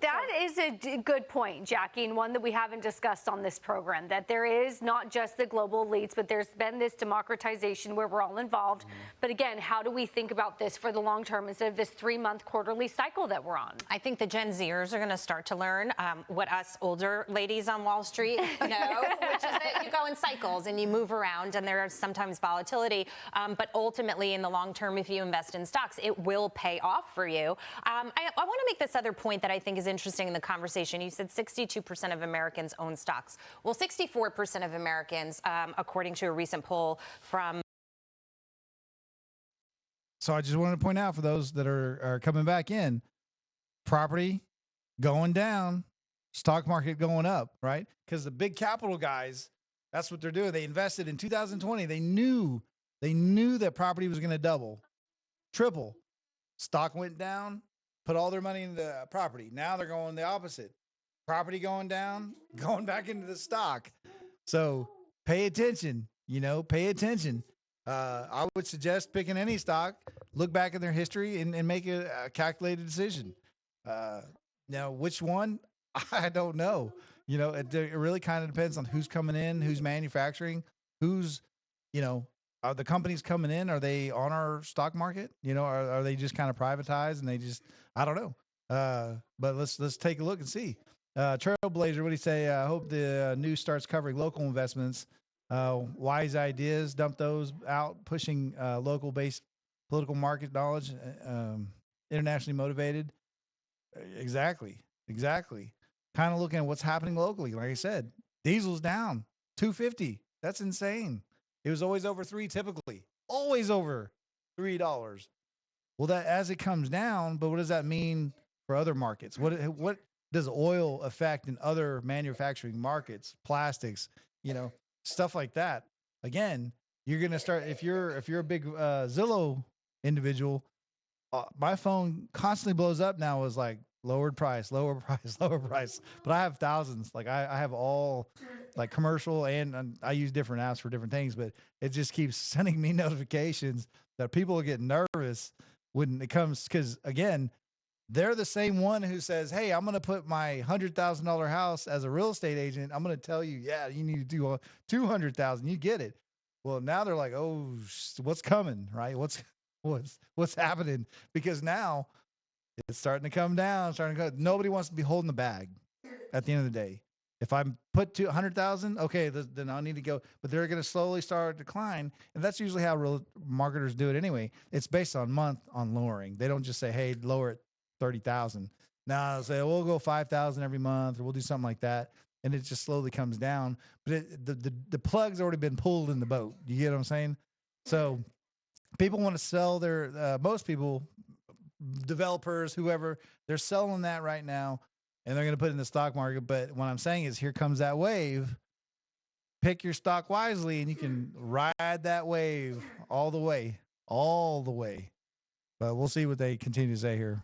That is a good point, Jackie, and one that we haven't discussed on this program, that there is not just the global elites, but there's been this democratization where we're all involved. But again, how do we think about this for the long term instead of this 3-month quarterly cycle that we're on? I think the Gen Zers are going to start to learn what us older ladies on Wall Street know, which is that you go in cycles and you move around and there is sometimes volatility. But ultimately, in the long term, if you invest in stocks, it will pay off for you. I want to make this other point that I think is interesting in the conversation. You said 62% of Americans own stocks. Well, 64% of Americans, according to a recent poll from. So I just wanted to point out for those that are coming back in, property going down, stock market going up, right? Because the big capital guys, that's what they're doing. They invested in 2020. They knew that property was going to double, triple. Stock went down. Put all their money into property. Now they're going the opposite. Property going down, going back into the stock. So pay attention, pay attention. I would suggest picking any stock, look back at their history and make a calculated decision. Now, which one? I don't know. It really kind of depends on who's coming in, who's manufacturing, who's, are the companies coming in? Are they on our stock market? Are they just kind of privatized and they just, I don't know. But let's take a look and see. Trailblazer, what do you say? I hope the news starts covering local investments. Wise ideas, dump those out, pushing local-based political market knowledge, internationally motivated. Exactly. Kind of looking at what's happening locally. Like I said, diesel's down, $2.50. That's insane. It was always over $3 typically, always over $3. Well, that as it comes down, but what does that mean for other markets? What does oil affect in other manufacturing markets, plastics, stuff like that? Again, you're going to start, if you're a big Zillow individual, my phone constantly blows up now as like lower price. But I have thousands. Like I have all like commercial and I use different apps for different things, but it just keeps sending me notifications that people are getting nervous when it comes, because again, they're the same one who says, hey, I'm going to put my $100,000 house as a real estate agent. I'm going to tell you, yeah, you need to do $200,000. You get it. Well, now they're like, oh, what's coming, right? What's happening? Because now it's starting to come down, nobody wants to be holding the bag at the end of the day. If I put to 100,000, okay, then I need to go, but they're going to slowly start to decline. And that's usually how real marketers do it anyway. It's based on lowering. They don't just say, hey, lower it 30,000. Now they'll say, we'll go 5,000 every month, or we'll do something like that. And it just slowly comes down, but the plug's already been pulled in the boat. You get what I'm saying? So people want to sell most people developers, whoever, they're selling that right now and they're going to put it in the stock market. But what I'm saying is here comes that wave. Pick your stock wisely and you can ride that wave all the way. But we'll see what they continue to say here.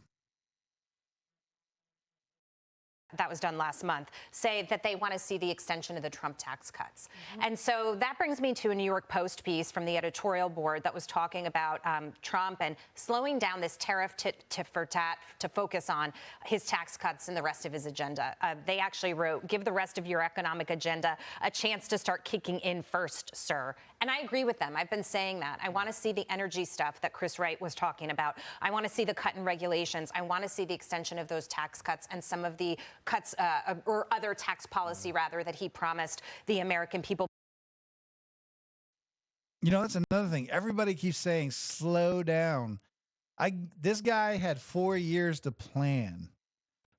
That was done last month, say that they want to see the extension of the Trump tax cuts. And so that brings me to a New York Post piece from the editorial board that was talking about Trump and slowing down this tariff tit for tat to focus on his tax cuts and the rest of his agenda. They actually wrote, give the rest of your economic agenda a chance to start kicking in first, sir. And I agree with them. I've been saying that. I want to see the energy stuff that Chris Wright was talking about. I want to see the cut in regulations. I want to see the extension of those tax cuts and some of the cuts or other tax policy, rather, that he promised the American people. You know, that's another thing. Everybody keeps saying, slow down. This guy had 4 years to plan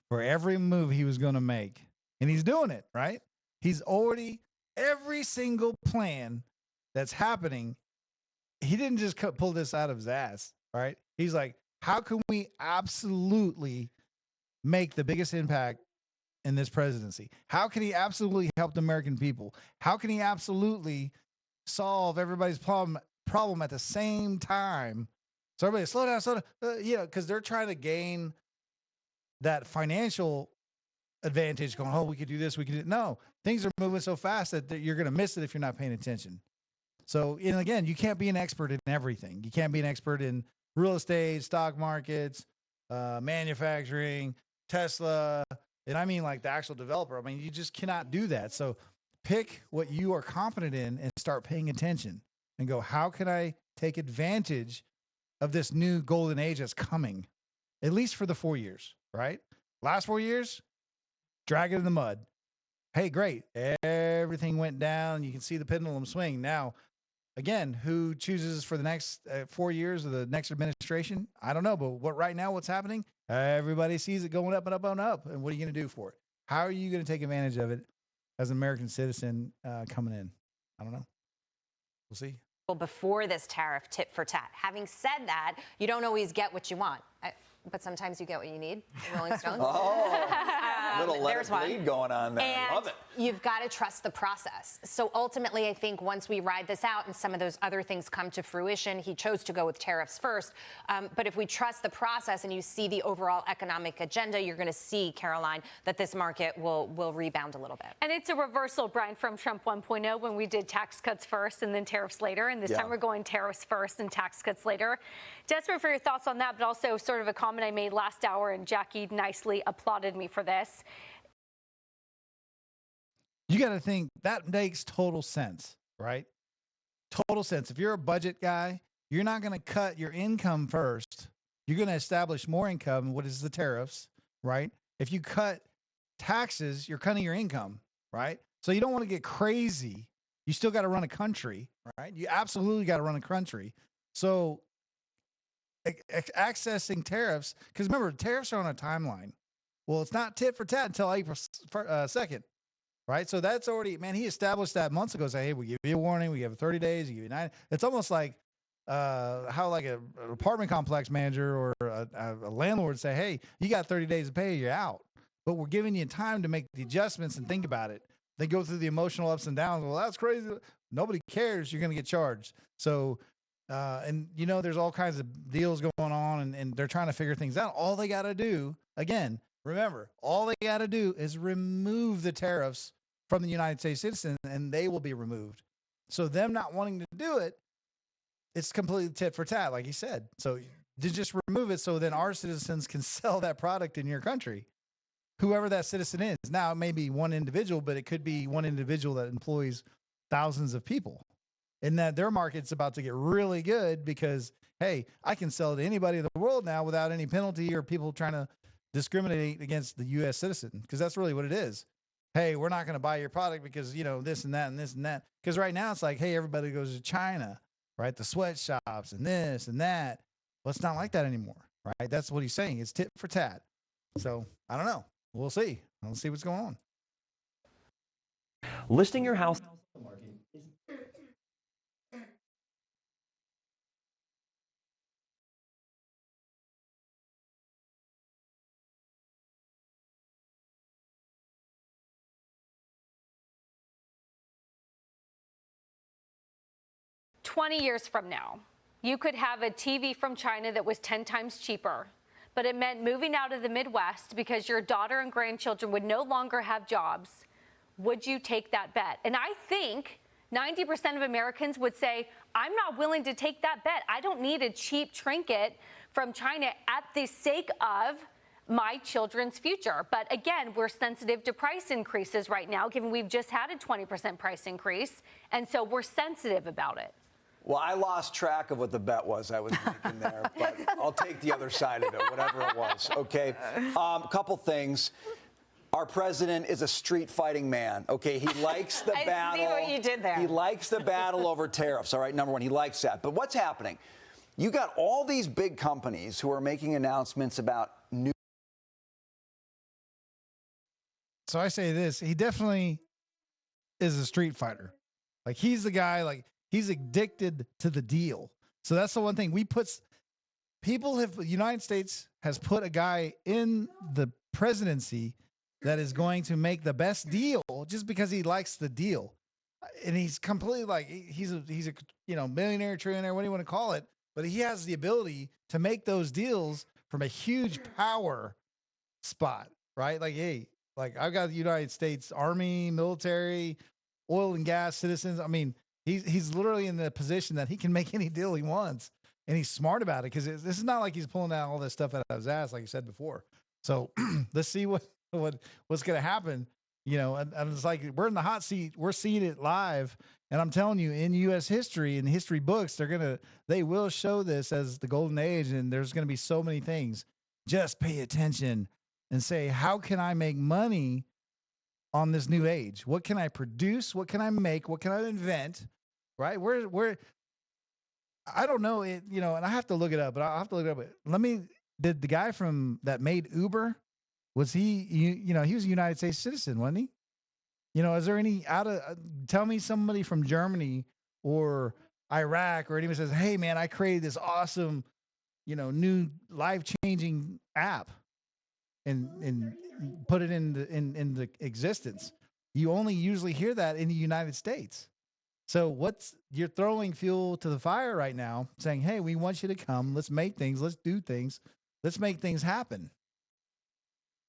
for every move he was going to make. And he's doing it, right? He's already, every single plan that's happening, he didn't just pull this out of his ass, right? He's like, how can we absolutely make the biggest impact in this presidency? How can he absolutely help the American people? How can he absolutely solve everybody's problem at the same time? So everybody, slow down. Because they're trying to gain that financial advantage, going, oh, we could do this, we could do it. No, things are moving so fast that you're going to miss it if you're not paying attention. So, and again, you can't be an expert in everything. You can't be an expert in real estate, stock markets, manufacturing, Tesla, and I mean like the actual developer. I mean, you just cannot do that. So pick what you are confident in and start paying attention and go, how can I take advantage of this new golden age that's coming, at least for the 4 years, right? Last 4 years, drag it in the mud. Hey, great. Everything went down. You can see the pendulum swing. Now, again, who chooses for the next 4 years of the next administration? I don't know. But right now, what's happening? Everybody sees it going up and up and up. And what are you going to do for it? How are you going to take advantage of it as an American citizen coming in? I don't know. We'll see. Before this tariff tit for tat. Having said that, you don't always get what you want. But sometimes you get what you need. Rolling Stones. Little let it bleed going on there. And Love it. You've got to trust the process. So ultimately, I think once we ride this out and some of those other things come to fruition, he chose to go with tariffs first. But if we trust the process and you see the overall economic agenda, you're going to see, Caroline, that this market will rebound a little bit. And it's a reversal, Brian, from Trump 1.0 when we did tax cuts first and then tariffs later. And this time we're going tariffs first and tax cuts later. Desperate for your thoughts on that, but also sort of a comment I made last hour, and Jackie nicely applauded me for this. You got to think that makes total sense, right? Total sense. If you're a budget guy, you're not going to cut your income first. You're going to establish more income. What is the tariffs, right? If you cut taxes, you're cutting your income, right? So you don't want to get crazy. You still got to run a country, right? You absolutely got to run a country. So accessing tariffs, because remember, tariffs are on a timeline. Well, it's not tit for tat until April 2nd. Right. So that's already, man, he established that months ago. Say, hey, we give you a warning. We give 30 days. We give you 9. It's almost like how like an apartment complex manager or a landlord say, hey, you got 30 days to pay, you're out. But we're giving you time to make the adjustments and think about it. They go through the emotional ups and downs. Well, that's crazy. Nobody cares. You're going to get charged. So, and you know, there's all kinds of deals going on and they're trying to figure things out. All they got to do, again, remember, all they got to do is remove the tariffs from the United States citizen, and they will be removed. So them not wanting to do it, it's completely tit for tat, like he said. So to just remove it so then our citizens can sell that product in your country, whoever that citizen is. Now, it may be one individual, but it could be one individual that employs thousands of people. And that their market's about to get really good because, hey, I can sell it to anybody in the world now without any penalty or people trying to discriminate against the U.S. citizen, because that's really what it is. Hey, we're not going to buy your product because, you know, this and that and this and that. Because right now it's like, hey, everybody goes to China, right? The sweatshops and this and that. Well, it's not like that anymore, right? That's what he's saying. It's tit for tat. So I don't know. We'll see. We'll see what's going on. Listing your house 20 years from now, you could have a TV from China that was 10 times cheaper, but it meant moving out of the Midwest because your daughter and grandchildren would no longer have jobs. Would you take that bet? And I think 90% of Americans would say, I'm not willing to take that bet. I don't need a cheap trinket from China at the sake of my children's future. But again, we're sensitive to price increases right now, given we've just had a 20% price increase. And so we're sensitive about it. Well, I lost track of what the bet was I was making there, but I'll take the other side of it, whatever it was. Okay. Couple things. Our president is a street fighting man. Okay. He likes the battle. I see what you did there. He likes the battle over tariffs. All right. Number one, he likes that. But what's happening? You got all these big companies who are making announcements about new. So I say this, he definitely is a street fighter. Like he's the guy, like he's addicted to the deal. So that's the one thing the United States has put a guy in the presidency that is going to make the best deal just because he likes the deal. And he's completely like, he's a millionaire, trillionaire, what do you want to call it? But he has the ability to make those deals from a huge power spot, right? Like, hey, like I've got the United States Army, military, oil and gas citizens. I mean, he's literally in the position that he can make any deal he wants, and he's smart about it because this is not like he's pulling out all this stuff out of his ass, like you said before. So let's see what's going to happen. And it's like we're in the hot seat. We're seeing it live, and I'm telling you, in U.S. history and history books, they will show this as the golden age, and there's going to be so many things. Just pay attention and say, how can I make money on this new age? What can I produce? What can I make? What can I invent? Right? I don't know it, and I have to look it up, but I'll have to look it up. Did the guy that made Uber, was he, he was a United States citizen, wasn't he? Is there any tell me somebody from Germany or Iraq or anyone says, hey man, I created this awesome, new life-changing app and put it into existence. You only usually hear that in the United States. So you're throwing fuel to the fire right now, saying, hey, we want you to come. Let's make things. Let's do things. Let's make things happen.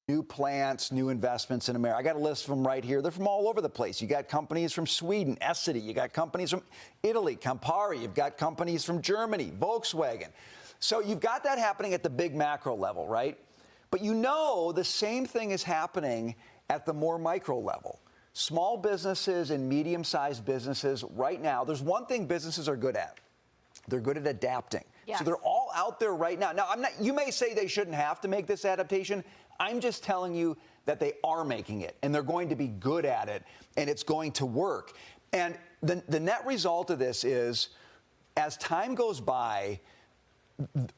New plants, new investments in America. I got a list of them right here. They're from all over the place. You got companies from Sweden, Essity. You got companies from Italy, Campari. You've got companies from Germany, Volkswagen. So you've got that happening at the big macro level, right? But the same thing is happening at the more micro level. Small businesses and medium-sized businesses right now, there's one thing businesses are good at. They're good at adapting. Yes. So they're all out there right now. Now, you may say they shouldn't have to make this adaptation. I'm just telling you that they are making it, and they're going to be good at it, and it's going to work. And the net result of this is, as time goes by,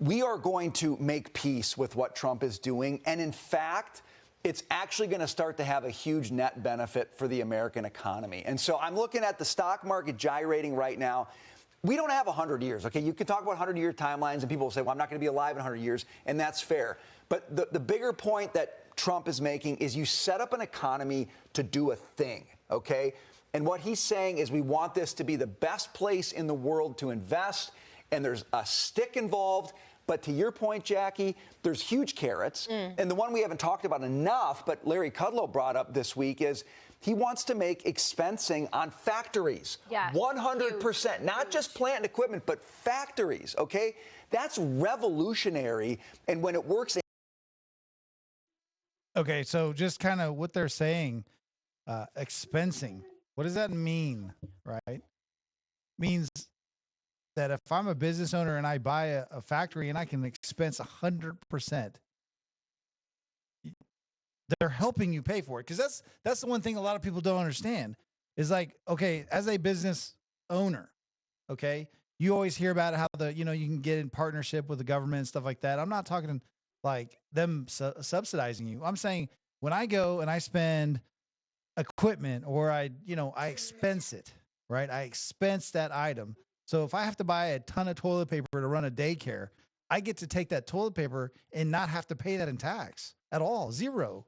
we are going to make peace with what Trump is doing. And in fact, it's actually going to start to have a huge net benefit for the American economy. And so I'm looking at the stock market gyrating right now. We don't have 100 years, okay? You can talk about 100-year timelines, and people will say, well, I'm not going to be alive in 100 years, and that's fair. But the bigger point that Trump is making is you set up an economy to do a thing, okay? And what he's saying is we want this to be the best place in the world to invest, and there's a stick involved. But to your point, Jackie, there's huge carrots. And the one we haven't talked about enough, but Larry Kudlow brought up this week, is he wants to make expensing on factories. Yes, 100%. Not just plant and equipment, but factories, okay? That's revolutionary. And when it works. Okay, so just kind of what they're saying, expensing. What does that mean, right? Means that if I'm a business owner and I buy a factory and I can expense 100%, they're helping you pay for it. Because that's the one thing a lot of people don't understand is like, okay, as a business owner, okay, you always hear about how you can get in partnership with the government and stuff like that. I'm not talking like them subsidizing you. I'm saying when I go and I spend equipment or I expense it, right? I expense that item. So if I have to buy a ton of toilet paper to run a daycare, I get to take that toilet paper and not have to pay that in tax at all. Zero,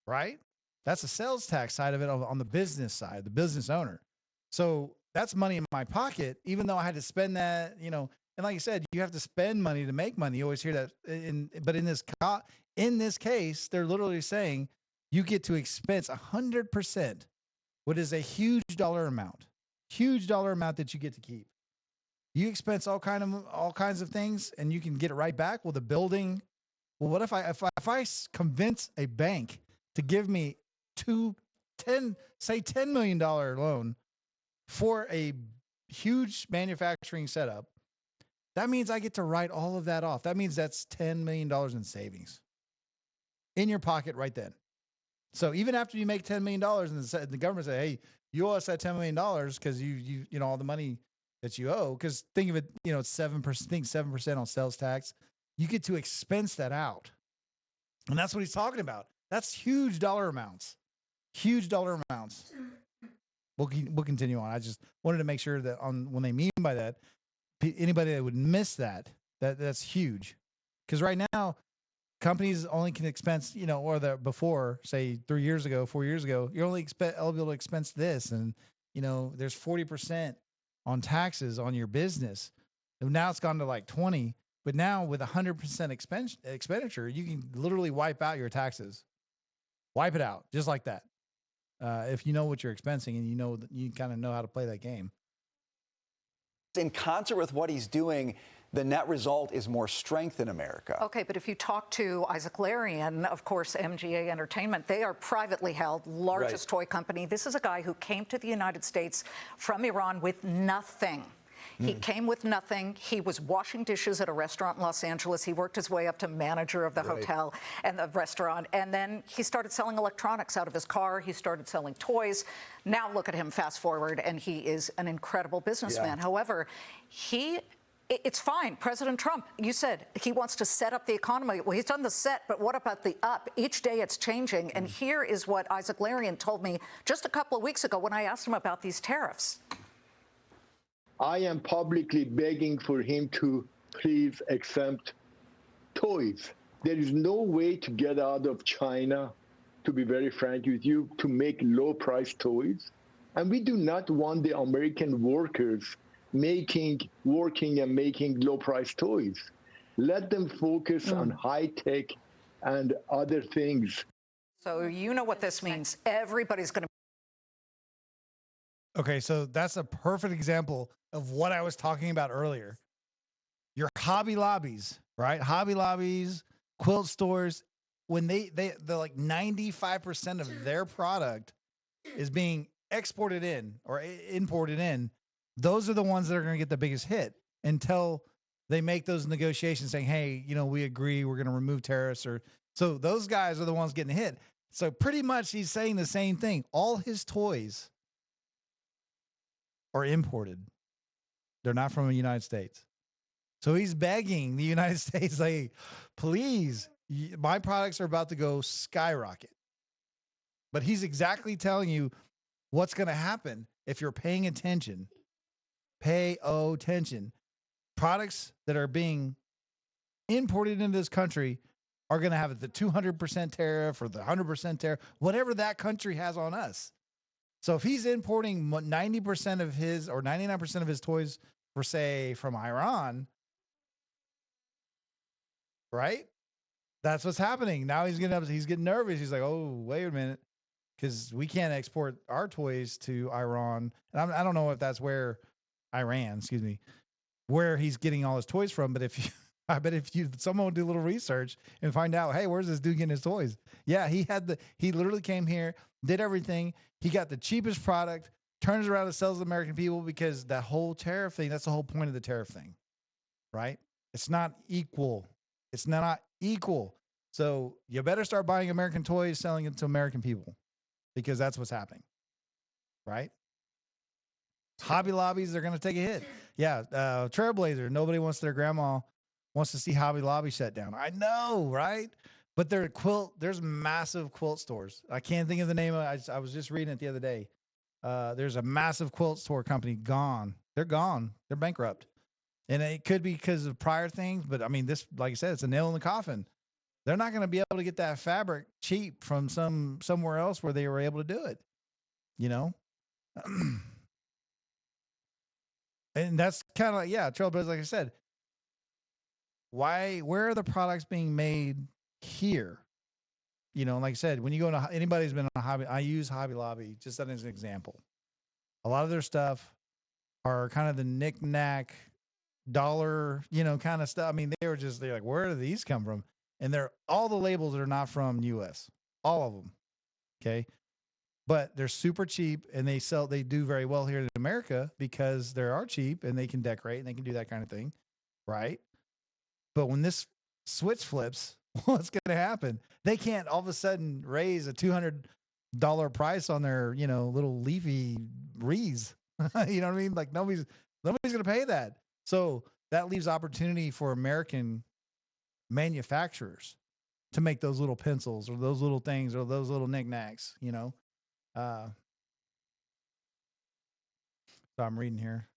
right? That's the sales tax side of it on the business side, the business owner. So that's money in my pocket, even though I had to spend that, you know. And like you said, you have to spend money to make money. You always hear that. But in this case, they're literally saying you get to expense 100%, what is a huge dollar amount that you get to keep. You expense all kinds of things, and you can get it right back. Well, the building. Well, what if I convince a bank to give me $10 million loan for a huge manufacturing setup? That means I get to write all of that off. That means that's $10 million in savings in your pocket right then. So even after you make $10 million and the government say, hey, you owe us that $10 million because you know, all the money that you owe, because think of it, you know, it's 7%, think 7% on sales tax. You get to expense that out. And that's what he's talking about. That's huge dollar amounts. Huge dollar amounts. We'll continue on. I just wanted to make sure that when they mean by that, anybody that would miss that's huge. Because right now, companies only can expense, you know, or before, say 4 years ago, you're only eligible to expense this. And, you know, there's 40% on taxes on your business. And now it's gone to like 20. But now with 100% expenditure, you can literally wipe out your taxes. Wipe it out just like that. If you know what you're expensing and you know that you kind of know how to play that game. In concert with what he's doing, the net result is more strength in America. Okay, but if you talk to Isaac Larian, of course, MGA Entertainment, they are privately held, largest toy company. This is a guy who came to the United States from Iran with nothing. He came with nothing. He was washing dishes at a restaurant in Los Angeles. He worked his way up to manager of the hotel and the restaurant. And then he started selling electronics out of his car. He started selling toys. Now look at him, fast forward, and he is an incredible businessman. However, it's fine. President Trump, you said he wants to set up the economy. Well, he's done the set, but what about the up? Each day it's changing. And here is what Isaac Larian told me just a couple of weeks ago when I asked him about these tariffs. I am publicly begging for him to please exempt toys. There is no way to get out of China, to be very frank with you, to make low-priced toys. And we do not want the American workers working and making low-priced toys. Let them focus on high-tech and other things. So you know what this means. Everybody's going to. Okay, so that's a perfect example of what I was talking about earlier. Your Hobby Lobbies, right? Hobby Lobbies, quilt stores, when they're like 95% of their product is being exported in or imported in, those are the ones that are going to get the biggest hit until they make those negotiations saying, hey, you know, we agree, we're going to remove tariffs. So those guys are the ones getting hit. So pretty much he's saying the same thing. All his toys are imported. They're not from the United States. So he's begging the United States, like, please, my products are about to go skyrocket. But he's exactly telling you what's going to happen if you're paying attention. Pay attention. Products that are being imported into this country are going to have the 200% tariff or the 100% tariff, whatever that country has on us. So if he's importing 90% of his or 99% of his toys for, say, from Iran, right? That's what's happening. Now he's getting nervous. He's like, oh, wait a minute, because we can't export our toys to Iran. And I don't know if that's where where he's getting all his toys from. But I bet if someone would do a little research and find out, hey, where's this dude getting his toys? Yeah, he literally came here, did everything. He got the cheapest product, turns around and sells to American people, because that whole tariff thing, that's the whole point of the tariff thing, right? It's not equal. It's not equal. So you better start buying American toys, selling it to American people, because that's what's happening, right? Hobby Lobbies, they're going to take a hit. Yeah, Trailblazer, nobody wants to see Hobby Lobby shut down. I know, right? But there's massive quilt stores. I can't think of the name. I was just reading it the other day. There's a massive quilt store company gone. They're gone. They're bankrupt. And it could be because of prior things. But I mean, this, like I said, it's a nail in the coffin. They're not going to be able to get that fabric cheap from somewhere else where they were able to do it. You know? And that's kind of like, yeah, trailblazers, like I said. Where are the products being made here? You know, like I said, when you go to anybody's been on a hobby, I use Hobby Lobby just as an example. A lot of their stuff are kind of the knick-knack dollar, you know, kind of stuff. I mean, they're like, where do these come from? And all the labels are not from US, all of them. Okay. But they're super cheap and they do very well here in America because they are cheap and they can decorate and they can do that kind of thing. Right. But when this switch flips, what's going to happen? They can't all of a sudden raise a $200 price on their, you know, little leafy wreaths. You know what I mean? Like nobody's going to pay that. So that leaves opportunity for American manufacturers to make those little pencils or those little things or those little knickknacks, you know. So I'm reading here.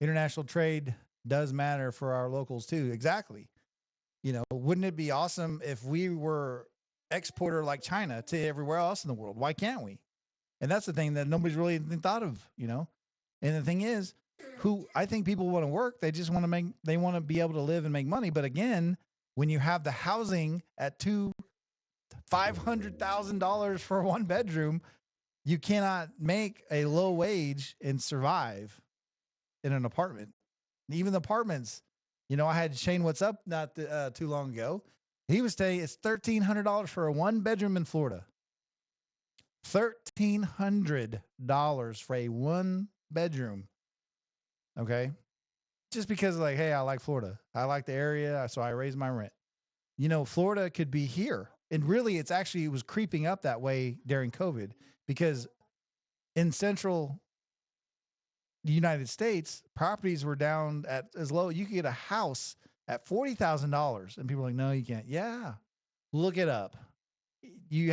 International trade does matter for our locals too. Exactly. You know, wouldn't it be awesome if we were exporter like China to everywhere else in the world? Why can't we? And that's the thing that nobody's really thought of, you know. And the thing is, I think people want to work. They just want to they want to be able to live and make money. But again, when you have the housing at $500,000 for one bedroom, you cannot make a low wage and survive in an apartment. Even the apartments, you know, I had Shane What's Up not too long ago. He was saying it's $1,300 for a one bedroom in Florida. $1,300 for a one bedroom. Okay. Just because like, hey, I like Florida. I like the area. So I raised my rent. You know, Florida could be here. And really, it was creeping up that way during COVID because in central United States, properties were down at as low. You could get a house at $40,000 and people are like, no, you can't. Yeah. Look it up. You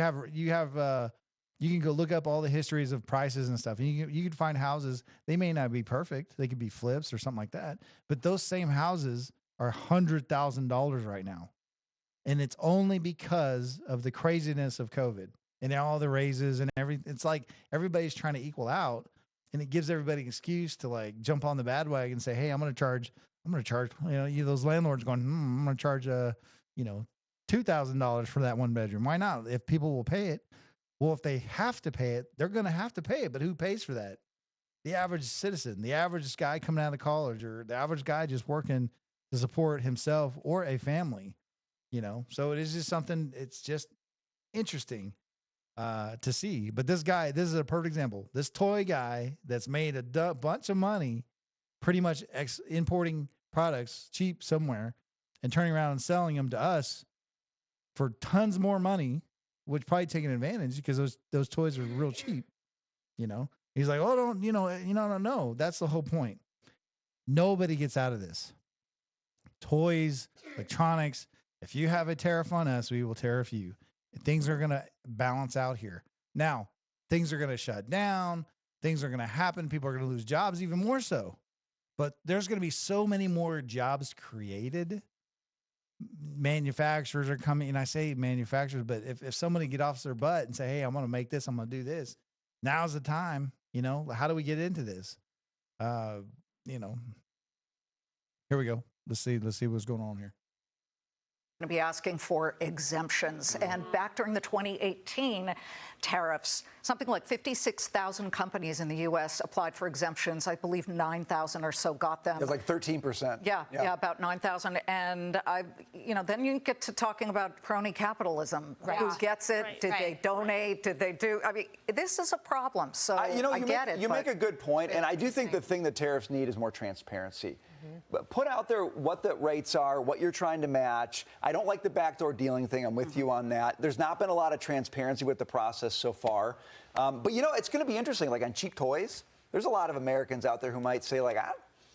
can go look up all the histories of prices and stuff. And you can find houses. They may not be perfect. They could be flips or something like that. But those same houses are $100,000 right now. And it's only because of the craziness of COVID and all the raises and everything. It's like everybody's trying to equal out, and it gives everybody an excuse to like jump on the bandwagon and say, hey, I'm going to charge, those landlords going, I'm going to charge, $2,000 for that one bedroom. Why not? If people will pay it. Well, if they have to pay it, they're going to have to pay it. But who pays for that? The average citizen, the average guy coming out of college, or the average guy just working to support himself or a family, you know? So it is just something, it's just interesting to see. But this is a perfect example. This toy guy that's made a bunch of money, pretty much importing products cheap somewhere and turning around and selling them to us for tons more money, which probably taking advantage because those toys are real cheap, you know. He's like, oh, no. That's the whole point. Nobody gets out of this. Toys, electronics. If you have a tariff on us, we will tariff you. Things are going to balance out here. Now, things are going to shut down. Things are going to happen. People are going to lose jobs even more so. But there's going to be so many more jobs created. Manufacturers are coming, and I say manufacturers, but if somebody get off their butt and say, hey, I'm going to make this, I'm going to do this, now's the time. You know, how do we get into this? Here we go. Let's see what's going on here. To be asking for exemptions. And back during the 2018 tariffs, something like 56,000 companies in the U.S. applied for exemptions. I believe 9,000 or so got them. It's like 13%. Yeah, about 9,000. And then you get to talking about crony capitalism. Right. Who gets it? Right. Did they donate? Did they do? I mean, this is a problem. So I get it. You make a good point, and I do think the thing that tariffs need is more transparency. But put out there what the rates are, what you're trying to match. I don't like the backdoor dealing thing. I'm with you on that. There's not been a lot of transparency with the process so far. But, it's going to be interesting. Like on cheap toys, there's a lot of Americans out there who might say, like, I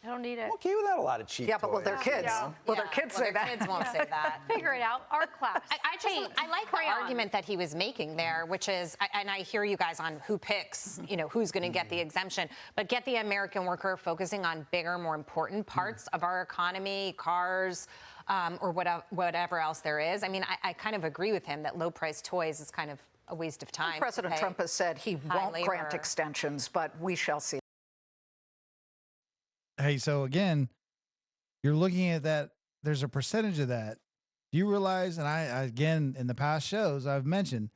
don't need it. I'm okay without a lot of cheap toys. But their kids. Yeah. Their kids say that. Kids won't say that. Figure it out. Art class. I like the argument that he was making there, which is, and I hear you guys on who picks, who's going to get the exemption, but get the American worker focusing on bigger, more important parts of our economy, cars, or whatever else there is. I mean, I kind of agree with him that low-priced toys is kind of a waste of time. President Trump has said he won't grant extensions, but we shall see. Hey, so again, you're looking at that. There's a percentage of that. Do you realize? And I again, in the past shows, I've mentioned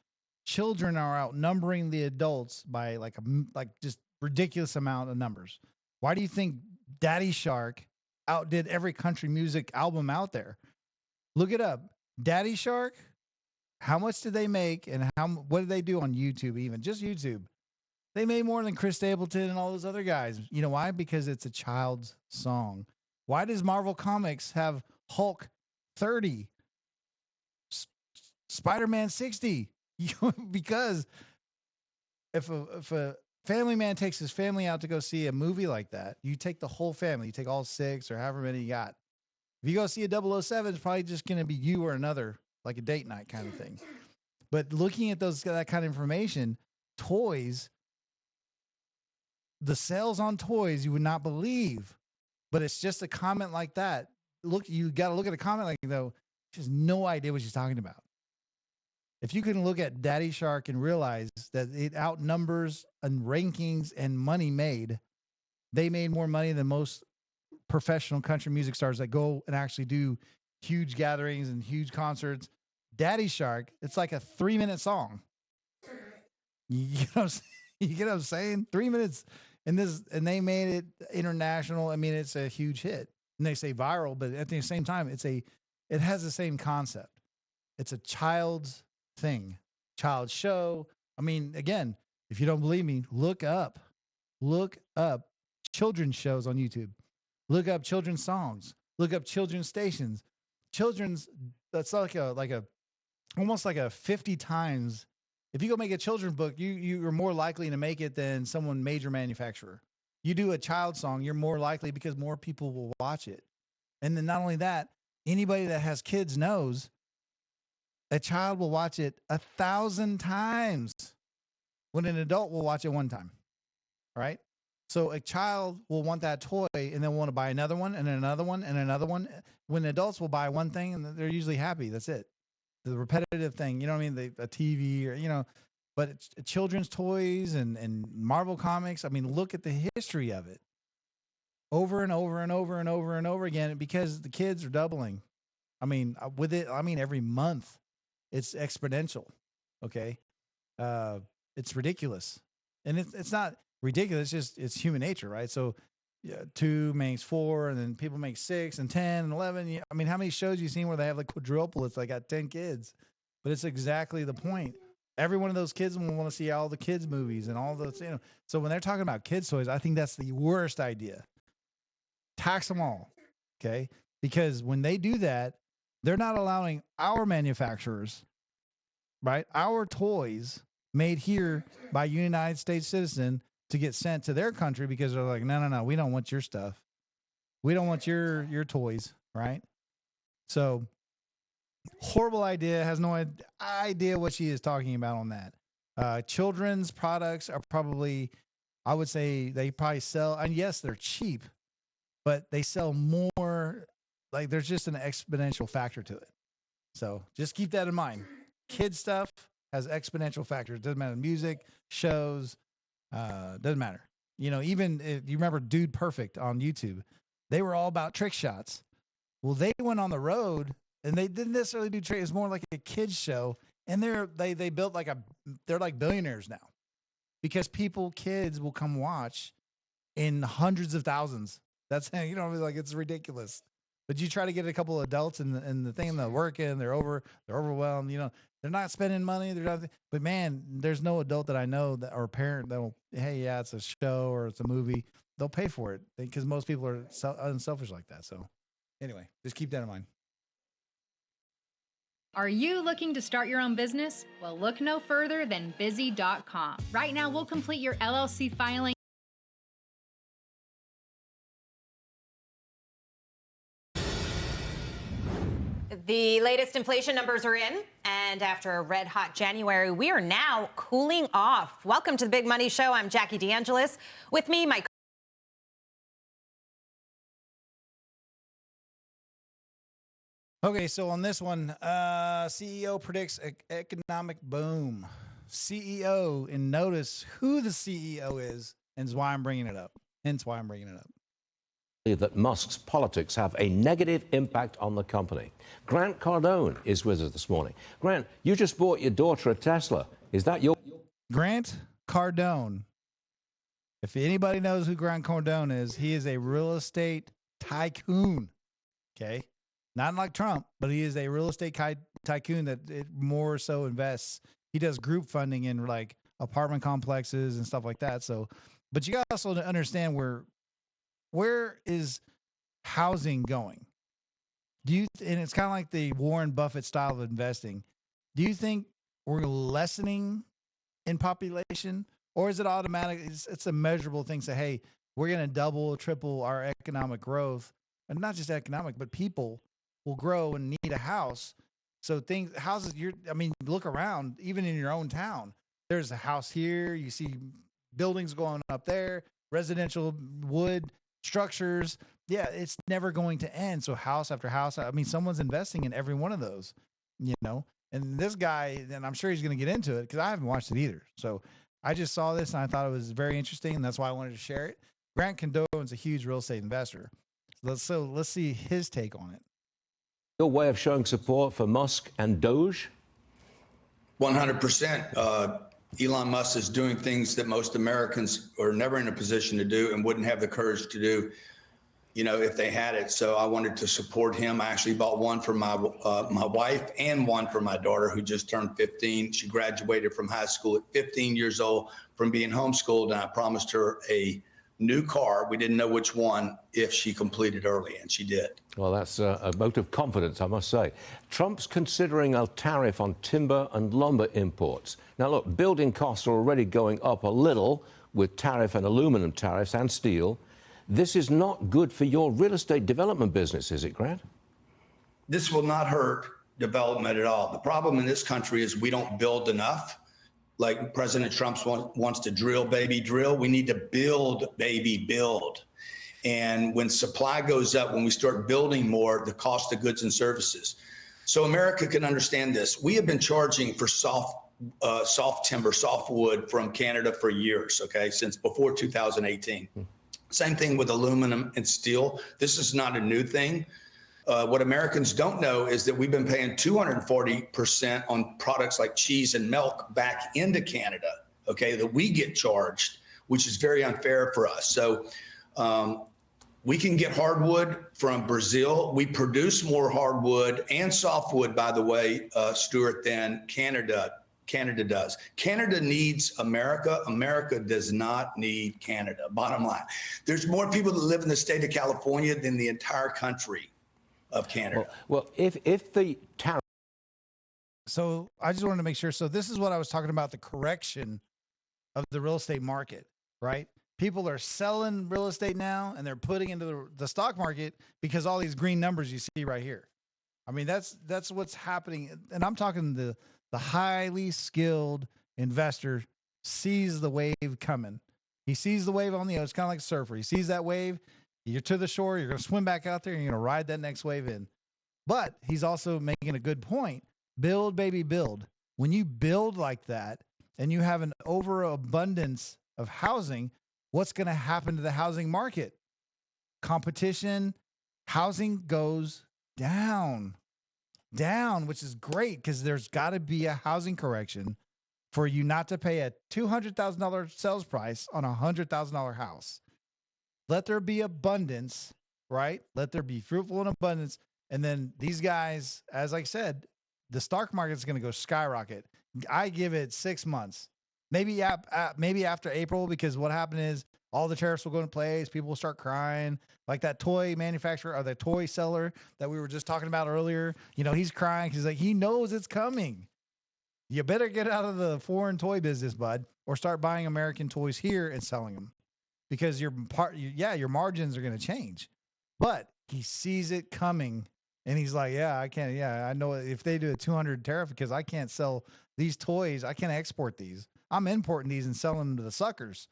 children are outnumbering the adults by like just ridiculous amount of numbers. Why do you think Daddy Shark outdid every country music album out there? Look it up. Daddy Shark. How much did they make, and what did they do on YouTube? Even just YouTube, they made more than Chris Stapleton and all those other guys. You know why? Because it's a child's song. Why does Marvel Comics have Hulk 30, Spider-Man 60? Because if a family man takes his family out to go see a movie like that, you take the whole family. You take all 6 or however many you got. If you go see a 007, it's probably just going to be you or another, like a date night kind of thing. But looking at that kind of information, toys, the sales on toys, you would not believe. But it's just a comment like that. Look, you got to look at a comment like, though, she has no idea what she's talking about. If you can look at Daddy Shark and realize that it outnumbers in rankings and money made, they made more money than most professional country music stars that go and actually do huge gatherings and huge concerts. Daddy Shark, it's like a 3-minute song. You get what I'm saying? 3 minutes, and they made it international. I mean, it's a huge hit, and they say viral, but at the same time, it has the same concept. It's a child's thing, child show. I mean, again, if you don't believe me, look up children's shows on YouTube. Look up children's songs. Look up children's stations. That's like a almost like a 50 times. If you go make a children's book, you're more likely to make it than someone major manufacturer. You do a child song, you're more likely because more people will watch it. And then not only that, anybody that has kids knows a child will watch it 1,000 times when an adult will watch it one time, right? So a child will want that toy and then want to buy another one and another one and another one. When adults will buy one thing and they're usually happy. That's it. The repetitive thing, you know what I mean? A TV or, but it's children's toys and Marvel Comics. I mean, look at the history of it over and over and over and over and over again because the kids are doubling. I mean, every month it's exponential. Okay. It's ridiculous. And it's not ridiculous. It's human nature, right? So 2 makes 4 and then people make 6 and 10 and 11. I mean, how many shows you seen where they have like quadruplets? I got 10 kids, but it's exactly the point. Every one of those kids will want to see all the kids movies and all those, so when they're talking about kids toys, I think that's the worst idea. Tax them all. Okay. Because when they do that, they're not allowing our manufacturers, right? Our toys made here by United States citizen to get sent to their country because they're like, no, we don't want your stuff. We don't want your toys, right? So horrible idea, has no idea what she is talking about on that. Children's products are probably, I would say they probably sell, and yes, they're cheap, but they sell more, like there's just an exponential factor to it. So just keep that in mind. Kid stuff has exponential factors. It doesn't matter. Music, shows, doesn't matter. Even if you remember Dude Perfect on YouTube, they were all about trick shots. Well, they went on the road and they didn't necessarily do tricks. It's more like a kid's show. And they built they're like billionaires now because kids will come watch in hundreds of thousands. That's, like it's ridiculous. But you try to get a couple of adults and the thing they're working, they're overwhelmed, they're not spending money. But man, there's no adult that I know that or parent that will, hey, yeah, it's a show or it's a movie. They'll pay for it because most people are unselfish like that. So anyway, just keep that in mind. Are you looking to start your own business? Well, look no further than Busy.com. Right now, we'll complete your LLC filing. The latest inflation numbers are in, and after a red-hot January, we are now cooling off. Welcome to the Big Money Show. I'm Jackie DeAngelis. With me, my Okay, so on this one, CEO predicts economic boom. CEO, and notice who the CEO is, and why I'm bringing it up. Hence why I'm bringing it up. that Musk's politics have a negative impact on the company. Grant Cardone is with us this morning. Grant, you just bought your daughter a Tesla. Is that your... Grant Cardone. If anybody knows who Grant Cardone is, he is a real estate tycoon. Okay. Not like Trump, but he is a real estate tycoon that it more so invests. He does group funding in like apartment complexes and stuff like that. So, but you got also to understand where is housing going? And it's kind of like the Warren Buffett style of investing. Do you think we're lessening in population, or is it automatic? It's a measurable thing. Say, hey, we're going to double, triple our economic growth, and not just economic, but people will grow and need a house. So houses, look around, even in your own town, there's a house here. You see buildings going up there, residential wood structures. Yeah, it's never going to end. So house after house. Someone's investing in every one of those, and this guy, and I'm sure he's going to get into it because I haven't watched it either. So I just saw this and I thought it was very interesting, and that's why I wanted to share it. Grant Cardone's a huge real estate investor. So let's see his take on it. Your way of showing support for Musk and Doge? 100%. Elon Musk is doing things that most Americans are never in a position to do and wouldn't have the courage to do, if they had it. So I wanted to support him. I actually bought one for my wife and one for my daughter, who just turned 15. She graduated from high school at 15 years old from being homeschooled, and I promised her a new car. We didn't know which one if she completed early, and she did. Well, that's a vote of confidence, I must say. Trump's considering a tariff on timber and lumber imports. Now, look, building costs are already going up a little with tariff and aluminum tariffs and steel. This is not good for your real estate development business, is it, Grant? This will not hurt development at all. The problem in this country is we don't build enough. Like President Trump wants to drill, baby, drill. We need to build, baby, build. And when supply goes up, when we start building more, the cost of goods and services. So America can understand this. We have been charging for soft timber, soft wood from Canada for years, okay, since before 2018. Same thing with aluminum and steel. This is not a new thing. What Americans don't know is that we've been paying 240% on products like cheese and milk back into Canada, okay, that we get charged, which is very unfair for us. So we can get hardwood from Brazil. We produce more hardwood and softwood, by the way, Stuart, than Canada does. Canada needs America. America does not need Canada, bottom line. There's more people that live in the state of California than the entire country of Canada. Well, if the tariff. So I just wanted to make sure. So this is what I was talking about, the correction of the real estate market, right? People are selling real estate now and they're putting into the stock market because all these green numbers you see right here. That's what's happening. And I'm talking the highly skilled investor sees the wave coming. He sees the wave on the, it's kind of like a surfer. He sees that wave. You're to the shore. You're going to swim back out there and you're going to ride that next wave in. But he's also making a good point. Build, baby, build. When you build like that and you have an overabundance of housing, what's going to happen to the housing market? Competition, housing goes down, which is great because there's got to be a housing correction for you not to pay a $200,000 sales price on a $100,000 house. Let there be abundance, right? Let there be fruitful and abundance. And then these guys, as I said, the stock market is going to go skyrocket. I give it 6 months, maybe after April, because what happened is all the tariffs will go into place. People will start crying, like that toy manufacturer or the toy seller that we were just talking about earlier. He's crying. He's like, he knows it's coming. You better get out of the foreign toy business, bud, or start buying American toys here and selling them, because your margins are going to change. But he sees it coming. And he's like, I know if they do a 200 tariff because I can't sell these toys, I can't export these. I'm importing these and selling them to the suckers.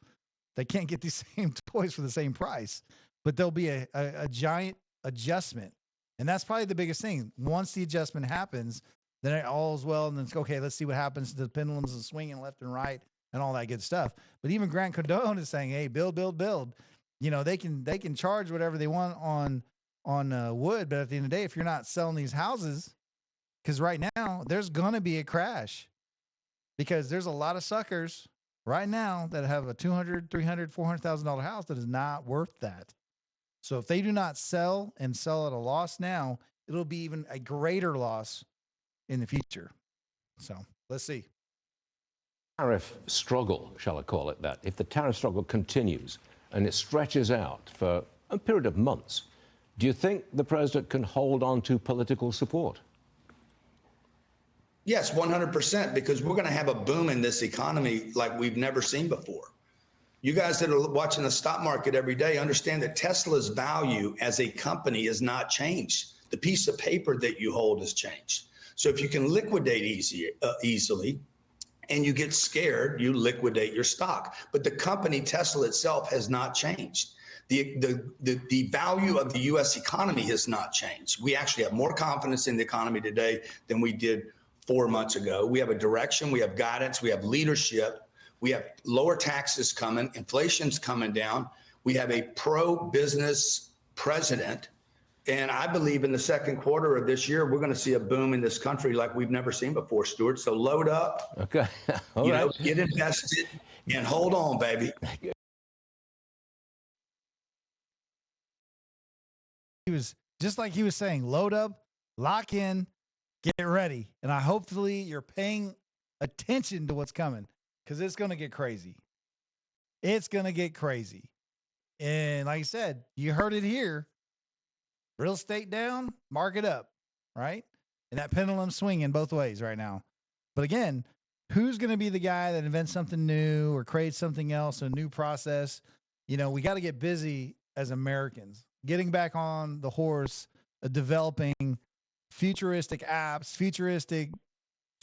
They can't get these same toys for the same price, but there'll be a giant adjustment. And that's probably the biggest thing. Once the adjustment happens, then all is well. And then it's okay, let's see what happens to the pendulums and swinging left and right and all that good stuff. But even Grant Cardone is saying, hey, build, build, build. You know, they can charge whatever they want on wood, but at the end of the day, if you're not selling these houses, because right now there's gonna be a crash, because there's a lot of suckers right now that have a $200,000, $300,000, $400,000 house that is not worth that. So if they do not sell and sell at a loss now, it'll be even a greater loss in the future. So let's see. Tariff struggle, shall I call it that, if the tariff struggle continues and it stretches out for a period of months, do you think the president can hold on to political support? Yes, 100%, because we're going to have a boom in this economy like we've never seen before. You guys that are watching the stock market every day understand that Tesla's value as a company has not changed. The piece of paper that you hold has changed. So if you can liquidate easily and you get scared, you liquidate your stock. But the company Tesla itself has not changed. The value of the U.S. economy has not changed. We actually have more confidence in the economy today than we did 4 months ago. We have a direction, we have guidance, we have leadership, we have lower taxes coming, inflation's coming down. We have a pro-business president. And I believe in the second quarter of this year, we're going to see a boom in this country like we've never seen before, Stuart. So load up, okay, all right. Get invested, and hold on, baby. He was just like he was saying, load up, lock in, get ready. And hopefully you're paying attention to what's coming, because it's going to get crazy. It's going to get crazy. And like I said, you heard it here. Real estate down, market up, right? And that pendulum swinging both ways right now. But again, who's going to be the guy that invents something new or creates something else, a new process? You know, we got to get busy as Americans, getting back on the horse of developing futuristic apps, futuristic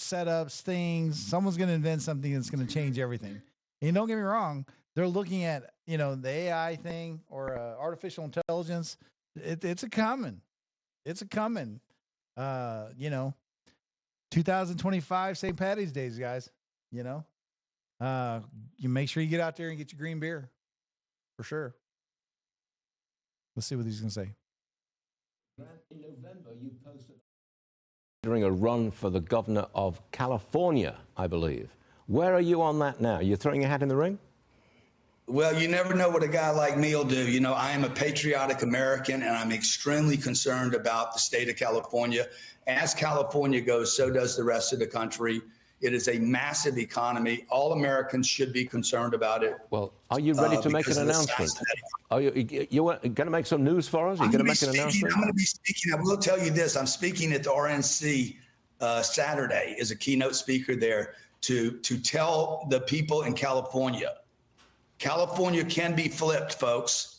setups, things. Someone's going to invent something that's going to change everything. And don't get me wrong, they're looking at, you know, the AI thing or artificial intelligence. It's a coming. It's a coming. 2025 St. Patty's Days, guys. You know, you make sure you get out there and get your green beer for sure. Let's see what he's going to say. In November, you posted during a run for the governor of California, I believe. Where are you on that now? You're throwing your hat in the ring? Well, you never know what a guy like me will do. You know, I am a patriotic American, and I'm extremely concerned about the state of California. As California goes, so does the rest of the country. It is a massive economy. All Americans should be concerned about it. Well, are you ready to make an announcement? Are you going to make some news for us? Are you going to make an announcement? I'm going to be speaking. I will tell you this. I'm speaking at the RNC Saturday as a keynote speaker there to tell the people in California. California can be flipped, folks.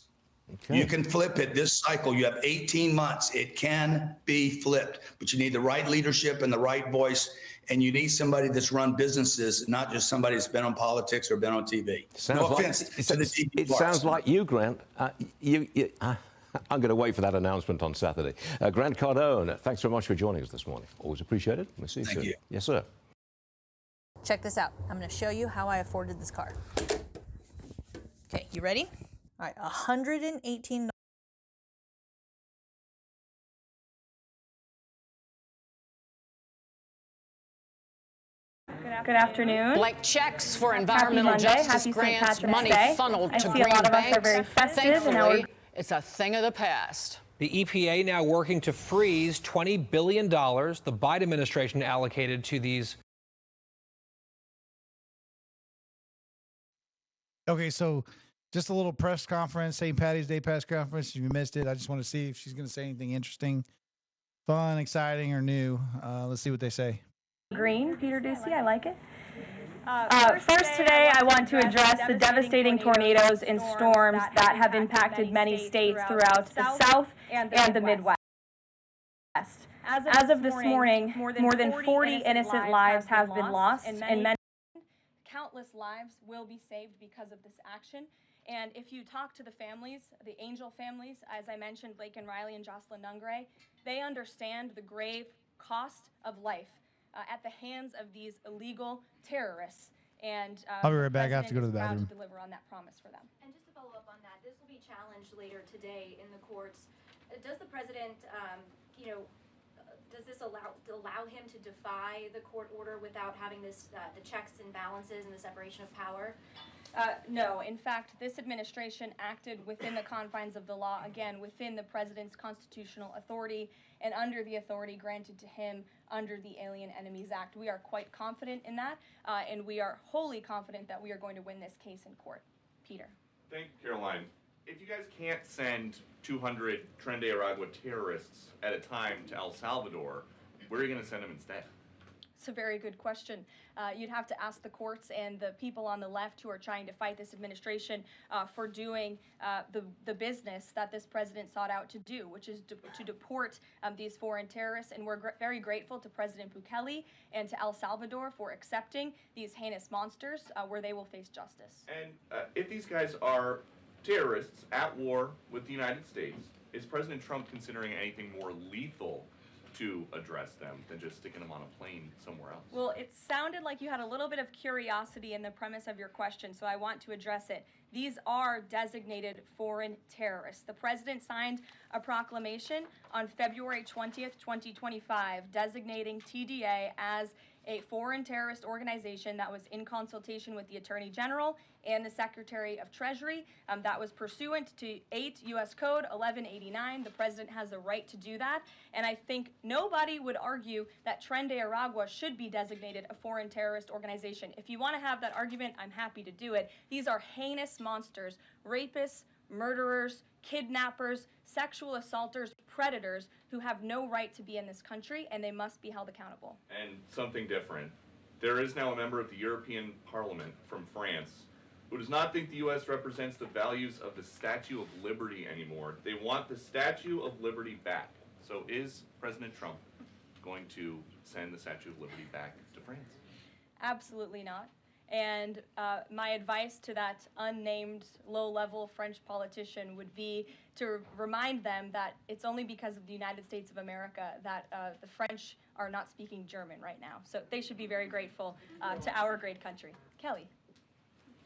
Okay. You can flip it this cycle. You have 18 months. It can be flipped, but you need the right leadership and the right voice. And you need somebody that's run businesses, not just somebody that's been on politics or been on TV. No offense to the TV It sounds like you, Grant. I'm going to wait for that announcement on Saturday. Grant Cardone, thanks very much for joining us this morning. Always appreciated. We'll see you soon. Thank you. Yes, sir. Check this out. I'm going to show you how I afforded this car. Okay, you ready? All right, $118. Good afternoon. Like checks for environmental Happy justice Monday. grants, Happy St. money Patrick's Day. funneled I to see a green lot of us are banks. very festive, and now Thankfully, it's a thing of the past. The EPA now working to freeze $20 billion the Biden administration allocated to these. Okay, so just a little press conference, St. Patty's Day press conference. If you missed it, I just want to see if she's going to say anything interesting, fun, exciting, or new. Let's see what they say. Green, Peter Ducey, I like it. First today, I want to address the devastating tornadoes and storms that have impacted many states throughout the South and the Midwest. As of this morning, more than 40 innocent lives have been lost, and many countless lives will be saved because of this action. And if you talk to the families, the Angel families, as I mentioned, Laken Riley and Jocelyn Nungray, they understand the grave cost of life at the hands of these illegal terrorists. And I'll be right back. I have to go to President the is proud bathroom. to deliver on that promise for them. And just to follow up on that, this will be challenged later today in the courts. Does the president, does this allow him to defy the court order without having this the checks and balances and the separation of power? No, in fact, this administration acted within the confines of the law, again, within the president's constitutional authority and under the authority granted to him under the Alien Enemies Act. We are quite confident in that, and we are wholly confident that we are going to win this case in court. Peter. Thank you, Caroline. If you guys can't send 200 Tren de Aragua terrorists at a time to El Salvador, where are you going to send them instead? It's a very good question. You'd have to ask the courts and the people on the left who are trying to fight this administration for doing the business that this president sought out to do, which is to deport these foreign terrorists. And we're very grateful to President Bukele and to El Salvador for accepting these heinous monsters where they will face justice. And if these guys are terrorists at war with the United States, is President Trump considering anything more lethal to address them than just sticking them on a plane somewhere else? Well, it sounded like you had a little bit of curiosity in the premise of your question, so I want to address it. These are designated foreign terrorists. The president signed a proclamation on February 20th, 2025, designating TDA as a foreign terrorist organization that was in consultation with the Attorney General and the Secretary of Treasury. That was pursuant to 8 U.S. Code 1189. The president has the right to do that. And I think nobody would argue that Tren de Aragua should be designated a foreign terrorist organization. If you want to have that argument, I'm happy to do it. These are heinous monsters, rapists, murderers, kidnappers, sexual assaulters, predators who have no right to be in this country, and they must be held accountable. And something different. There is now a member of the European Parliament from France who does not think the U.S. represents the values of the Statue of Liberty anymore. They want the Statue of Liberty back. So is President Trump going to send the Statue of Liberty back to France? Absolutely not. And my advice to that unnamed low-level French politician would be to remind them that it's only because of the United States of America that the French are not speaking German right now. So they should be very grateful to our great country. Kelly.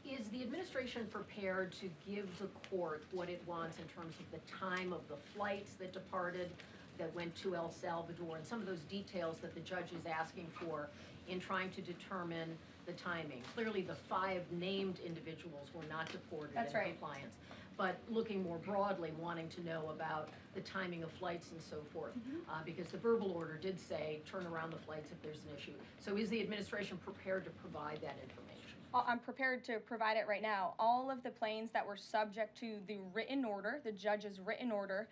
Is the administration prepared to give the court what it wants in terms of the time of the flights that departed, that went to El Salvador, and some of those details that the judge is asking for in trying to determine the timing? Clearly, the 5 named individuals were not deported That's in right. compliance. But looking more broadly, wanting to know about the timing of flights and so forth, because the verbal order did say turn around the flights if there's an issue. So is the administration prepared to provide that information? I'm prepared to provide it right now. All of the planes that were subject to the written order, the judge's written order,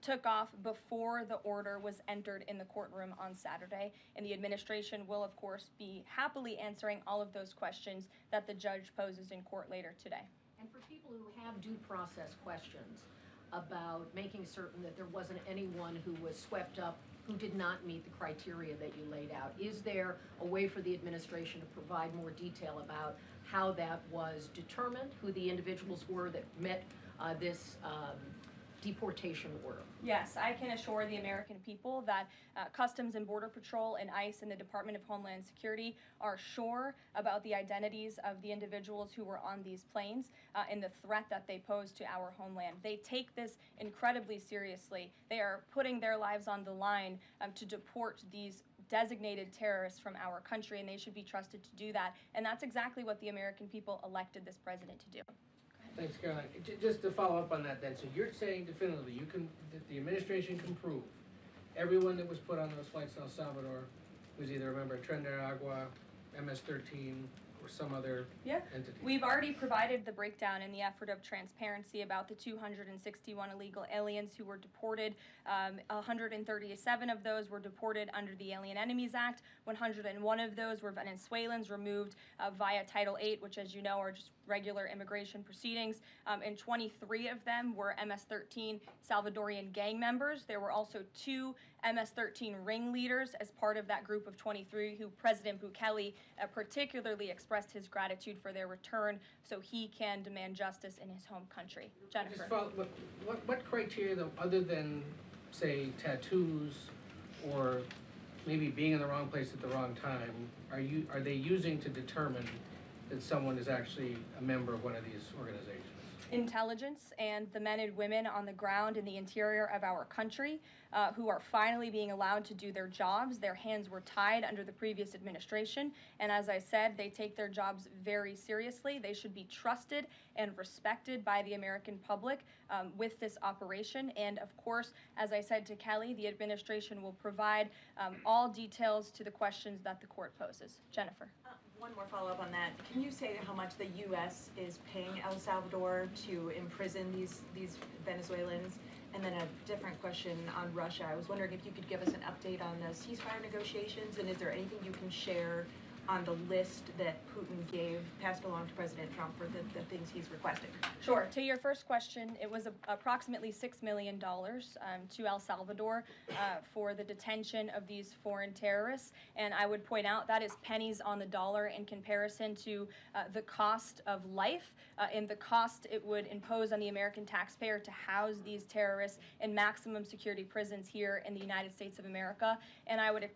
took off before the order was entered in the courtroom on Saturday. And the administration will, of course, be happily answering all of those questions that the judge poses in court later today. And for people who have due process questions about making certain that there wasn't anyone who was swept up who did not meet the criteria that you laid out, is there a way for the administration to provide more detail about how that was determined, who the individuals were that met this deportation order? Yes, I can assure the American people that Customs and Border Patrol and ICE and the Department of Homeland Security are sure about the identities of the individuals who were on these planes and the threat that they pose to our homeland. They take this incredibly seriously. They are putting their lives on the line to deport these designated terrorists from our country, and they should be trusted to do that. And that's exactly what the American people elected this president to do. Thanks, Caroline. Just to follow up on that then, so you're saying definitively that the administration can prove everyone that was put on those flights to El Salvador was either a member of Tren de Aragua, MS-13, or some other entity? We've already provided the breakdown in the effort of transparency about the 261 illegal aliens who were deported. 137 of those were deported under the Alien Enemies Act. 101 of those were Venezuelans removed via Title VIII, which, as you know, are just regular immigration proceedings, and 23 of them were MS-13 Salvadorian gang members. There were also 2 MS-13 ringleaders as part of that group of 23 who President Bukele particularly expressed his gratitude for their return so he can demand justice in his home country. Jennifer. Just follow, what criteria, though, other than, say, tattoos or maybe being in the wrong place at the wrong time, are they using to determine that someone is actually a member of one of these organizations? Intelligence and the men and women on the ground in the interior of our country who are finally being allowed to do their jobs. Their hands were tied under the previous administration, and as I said, they take their jobs very seriously. They should be trusted and respected by the American public with this operation. And of course, as I said to Kelly, the administration will provide all details to the questions that the court poses. Jennifer. One more follow-up on that. Can you say how much the U.S. is paying El Salvador to imprison these Venezuelans? And then a different question on Russia. I was wondering if you could give us an update on the ceasefire negotiations, and is there anything you can share on the list that Putin passed along to President Trump for the things he's requesting? Sure. To your first question, it was approximately $6 million to El Salvador for the detention of these foreign terrorists. And I would point out that is pennies on the dollar in comparison to the cost of life and the cost it would impose on the American taxpayer to house these terrorists in maximum security prisons here in the United States of America. And I would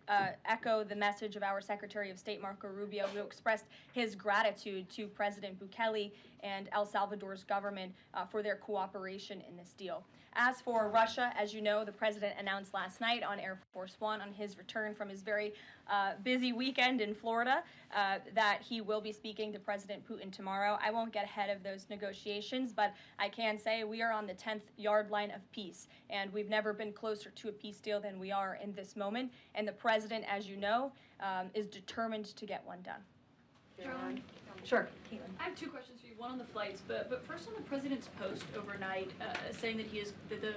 echo the message of our Secretary of State, Marco Rubio, who expressed his gratitude to President Bukele and El Salvador's government for their cooperation in this deal. As for Russia, as you know, the president announced last night on Air Force One on his return from his very busy weekend in Florida that he will be speaking to President Putin tomorrow. I won't get ahead of those negotiations, but I can say we are on the 10th yard line of peace, and we've never been closer to a peace deal than we are in this moment. And the president, as you know, is determined to get one done. Caroline? Sure. I have two questions for you. One on the flights, but first on the president's post overnight, saying that the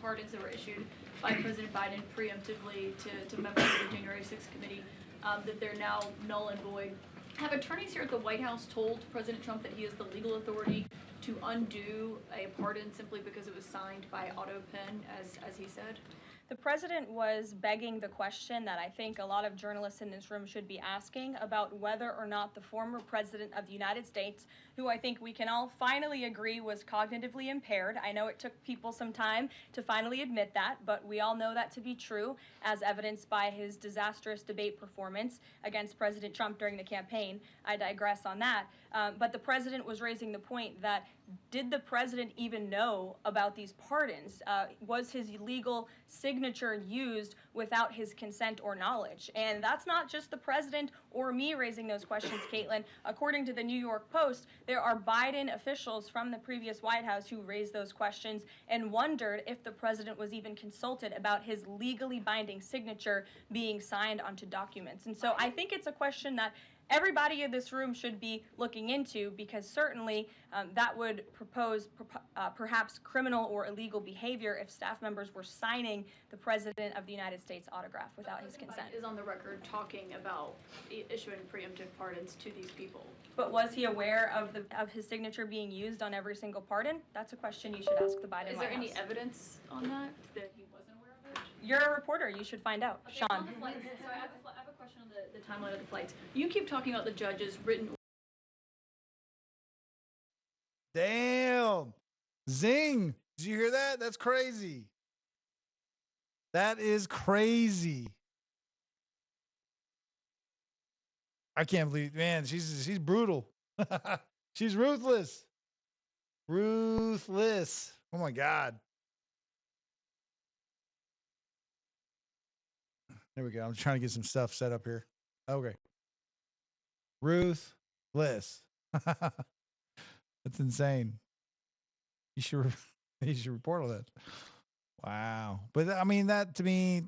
pardons that were issued by President Biden preemptively to members of the January 6th committee, that they're now null and void. Have attorneys here at the White House told President Trump that he has the legal authority to undo a pardon simply because it was signed by auto pen, as he said? The president was begging the question that I think a lot of journalists in this room should be asking about whether or not the former president of the United States, who I think we can all finally agree was cognitively impaired. I know it took people some time to finally admit that, but we all know that to be true, as evidenced by his disastrous debate performance against President Trump during the campaign. I digress on that. But the president was raising the point that did the president even know about these pardons? Was his legal signature used without his consent or knowledge? And that's not just the president or me raising those questions, Caitlin. According to the New York Post, there are Biden officials from the previous White House who raised those questions and wondered if the president was even consulted about his legally binding signature being signed onto documents. And so I think it's a question that everybody in this room should be looking into, because certainly that would propose perhaps criminal or illegal behavior if staff members were signing the President of the United States autograph without his consent. Is on the record talking about issuing preemptive pardons to these people. But was he aware of his signature being used on every single pardon? That's a question you should ask the Biden Is White there any House. evidence on that he wasn't aware of it? You're a reporter. You should find out. Okay, Sean. on the flights, so I have a question on the timeline of the flights. You keep talking about the judge's written. Damn. Zing. Did you hear that? That's crazy. That is crazy. I can't believe, man, she's brutal. She's ruthless. Ruthless. Oh my God. There we go. I'm trying to get some stuff set up here. Okay. Ruthless. That's insane. You should report on that. Wow. But I mean, that to me,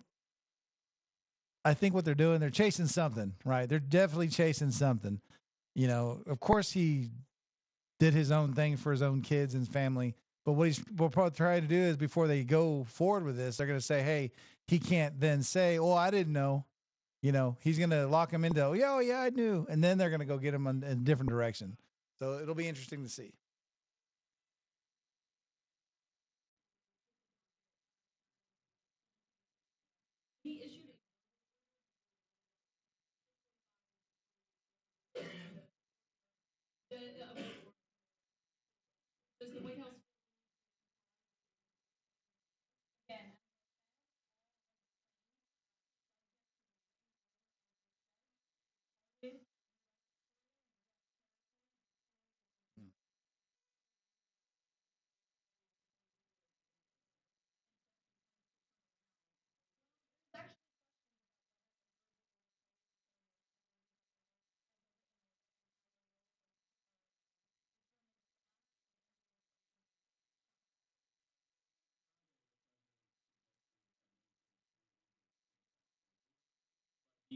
I think what they're doing, they're chasing something, right? They're definitely chasing something. You know, of course he did his own thing for his own kids and family. But what he's probably trying to do is before they go forward with this, they're going to say, hey, he can't then say, oh, I didn't know. You know, he's going to lock him into, oh, yeah, I knew. And then they're going to go get him in a different direction. So it'll be interesting to see. Does the White House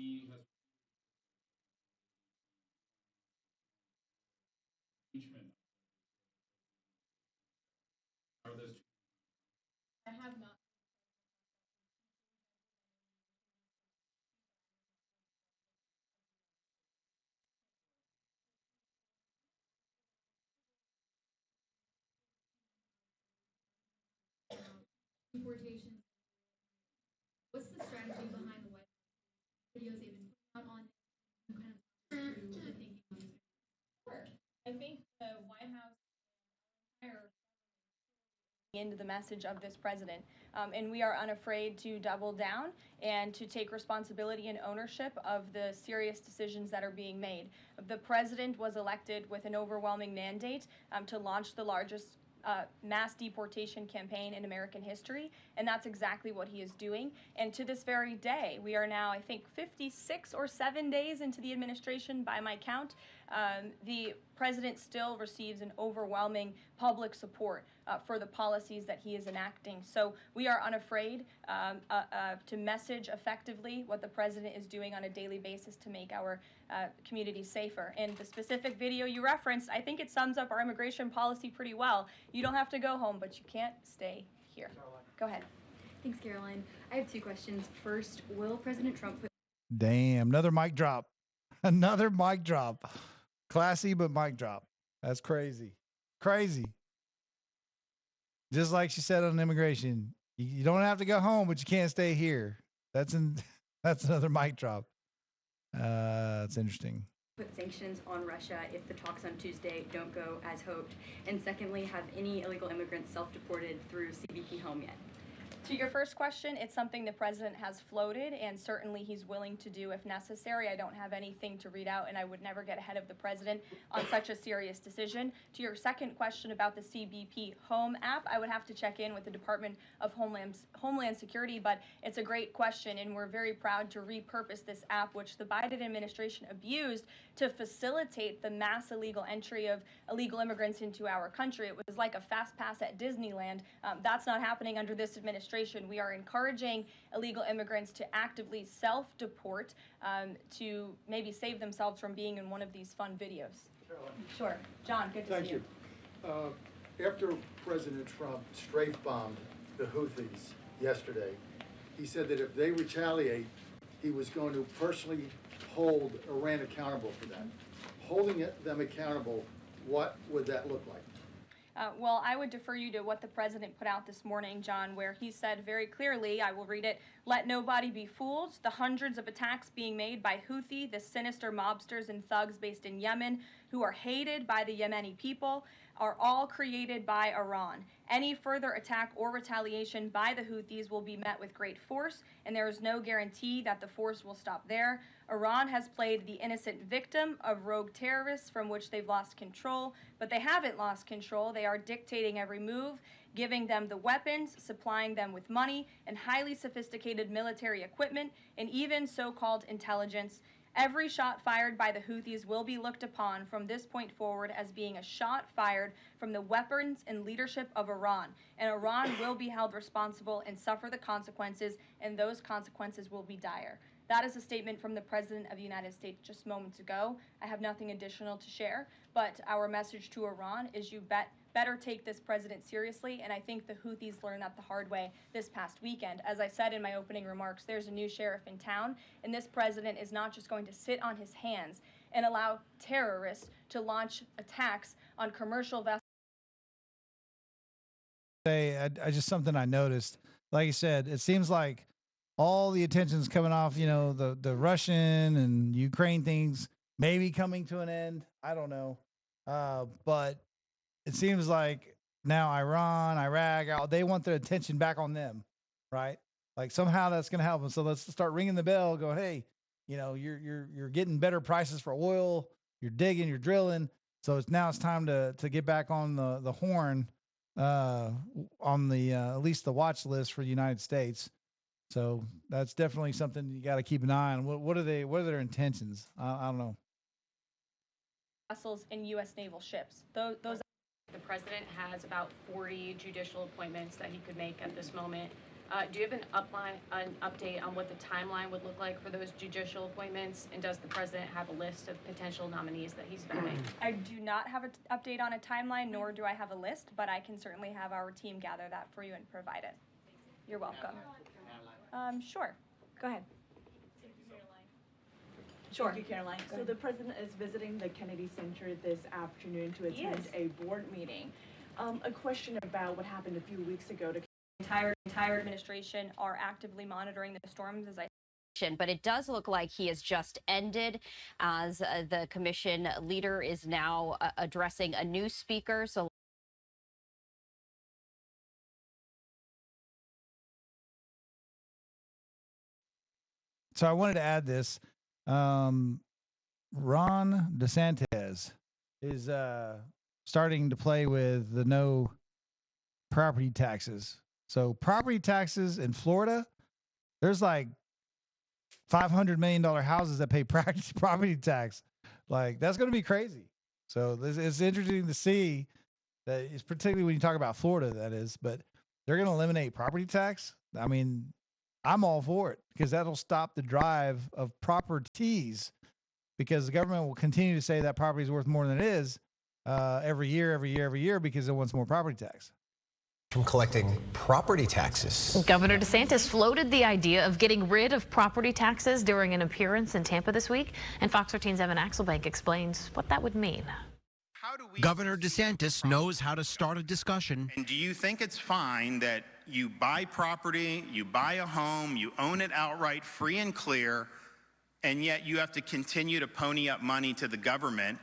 I have not. Deportation. What's the strategy behind the White House videos they've been putting out on kind of through the thinking on these? Sure. I think the White House into the message of this president. And we are unafraid to double down and to take responsibility and ownership of the serious decisions that are being made. The president was elected with an overwhelming mandate to launch the largest mass deportation campaign in American history, and that's exactly what he is doing. And to this very day, we are now, I think, 56 or 7 days into the administration by my count. The president still receives an overwhelming public support for the policies that he is enacting. So we are unafraid to message effectively what the president is doing on a daily basis to make our communities safer. And the specific video you referenced, I think it sums up our immigration policy pretty well. You don't have to go home, but you can't stay here. Go ahead. Thanks, Caroline. I have two questions. First, will President Trump put Damn, another mic drop. Another mic drop. Classy, but mic drop. That's crazy. Crazy. Just like she said on immigration, you don't have to go home, but you can't stay here. That's another mic drop. It's interesting. put sanctions on Russia if the talks on Tuesday don't go as hoped? And secondly, have any illegal immigrants self-deported through CBP Home yet? To your first question, it's something the president has floated, and certainly he's willing to do if necessary. I don't have anything to read out, and I would never get ahead of the president on such a serious decision. To your second question about the CBP Home app, I would have to check in with the Department of Homeland Security, but it's a great question, and we're very proud to repurpose this app, which the Biden administration abused to facilitate the mass illegal entry of illegal immigrants into our country. It was like a fast pass at Disneyland. That's not happening under this administration. We are encouraging illegal immigrants to actively self-deport to maybe save themselves from being in one of these fun videos. Sure. John, good to see you. Thank you. After President Trump strafe-bombed the Houthis yesterday, he said that if they retaliate, he was going to personally hold Iran accountable for that. Holding them accountable, what would that look like? Well, I would defer you to what the president put out this morning, John, where he said very clearly, I will read it, "Let nobody be fooled. The hundreds of attacks being made by Houthi, the sinister mobsters and thugs based in Yemen, who are hated by the Yemeni people, are all created by Iran. Any further attack or retaliation by the Houthis will be met with great force, and there is no guarantee that the force will stop there. Iran has played the innocent victim of rogue terrorists from which they've lost control, but they haven't lost control. They are dictating every move, giving them the weapons, supplying them with money, and highly sophisticated military equipment, and even so-called intelligence. Every shot fired by the Houthis will be looked upon from this point forward as being a shot fired from the weapons and leadership of Iran. And Iran will be held responsible and suffer the consequences, and those consequences will be dire." That is a statement from the President of the United States just moments ago. I have nothing additional to share, but our message to Iran is you better take this president seriously, and I think the Houthis learned that the hard way this past weekend. As I said in my opening remarks, there's a new sheriff in town, and this president is not just going to sit on his hands and allow terrorists to launch attacks on commercial vessels. I just something I noticed. Like you said, it seems like all the attention's coming off, the Russian and Ukraine things maybe coming to an end. I don't know. But it seems like now Iran, Iraq, they want their attention back on them, right? Like somehow that's going to help them. So let's start ringing the bell. Go, hey, you're getting better prices for oil. You're digging, you're drilling. So it's time to get back on the horn, on the at least the watch list for the United States. So that's definitely something you got to keep an eye on. What are their intentions? I don't know. Vessels and U.S. naval ships. Those. The president has about 40 judicial appointments that he could make at this moment. Do you have an update on what the timeline would look like for those judicial appointments? And does the president have a list of potential nominees that he's vetting? I do not have an update on a timeline, nor do I have a list, but I can certainly have our team gather that for you and provide it. You're welcome. Sure. Go ahead. Sure. Thank you, Caroline. So the president is visiting the Kennedy Center this afternoon to attend a board meeting. A question about what happened a few weeks ago to Entire administration are actively monitoring the storms, as I but it does look like he has just ended as the commission leader is now addressing a new speaker. So I wanted to add this. Ron DeSantis is starting to play with the no property taxes. So property taxes in Florida, there's like $500 million houses that pay property tax. Like, that's going to be crazy. So it's interesting to see that, it's particularly when you talk about Florida, that is, but they're going to eliminate property tax. I mean, I'm all for it because that'll stop the drive of properties, because the government will continue to say that property is worth more than it is every year because it wants more property tax. From collecting property taxes. Governor DeSantis floated the idea of getting rid of property taxes during an appearance in Tampa this week, and Fox 13's Evan Axelbank explains what that would mean. Governor DeSantis knows how to start a discussion. And do you think it's fine that you buy property, you buy a home, you own it outright, free and clear, and yet you have to continue to pony up money to the government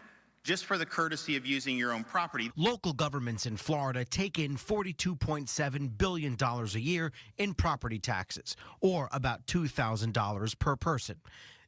just for the courtesy of using your own property? Local governments in Florida take in $42.7 billion a year in property taxes, or about $2,000 per person.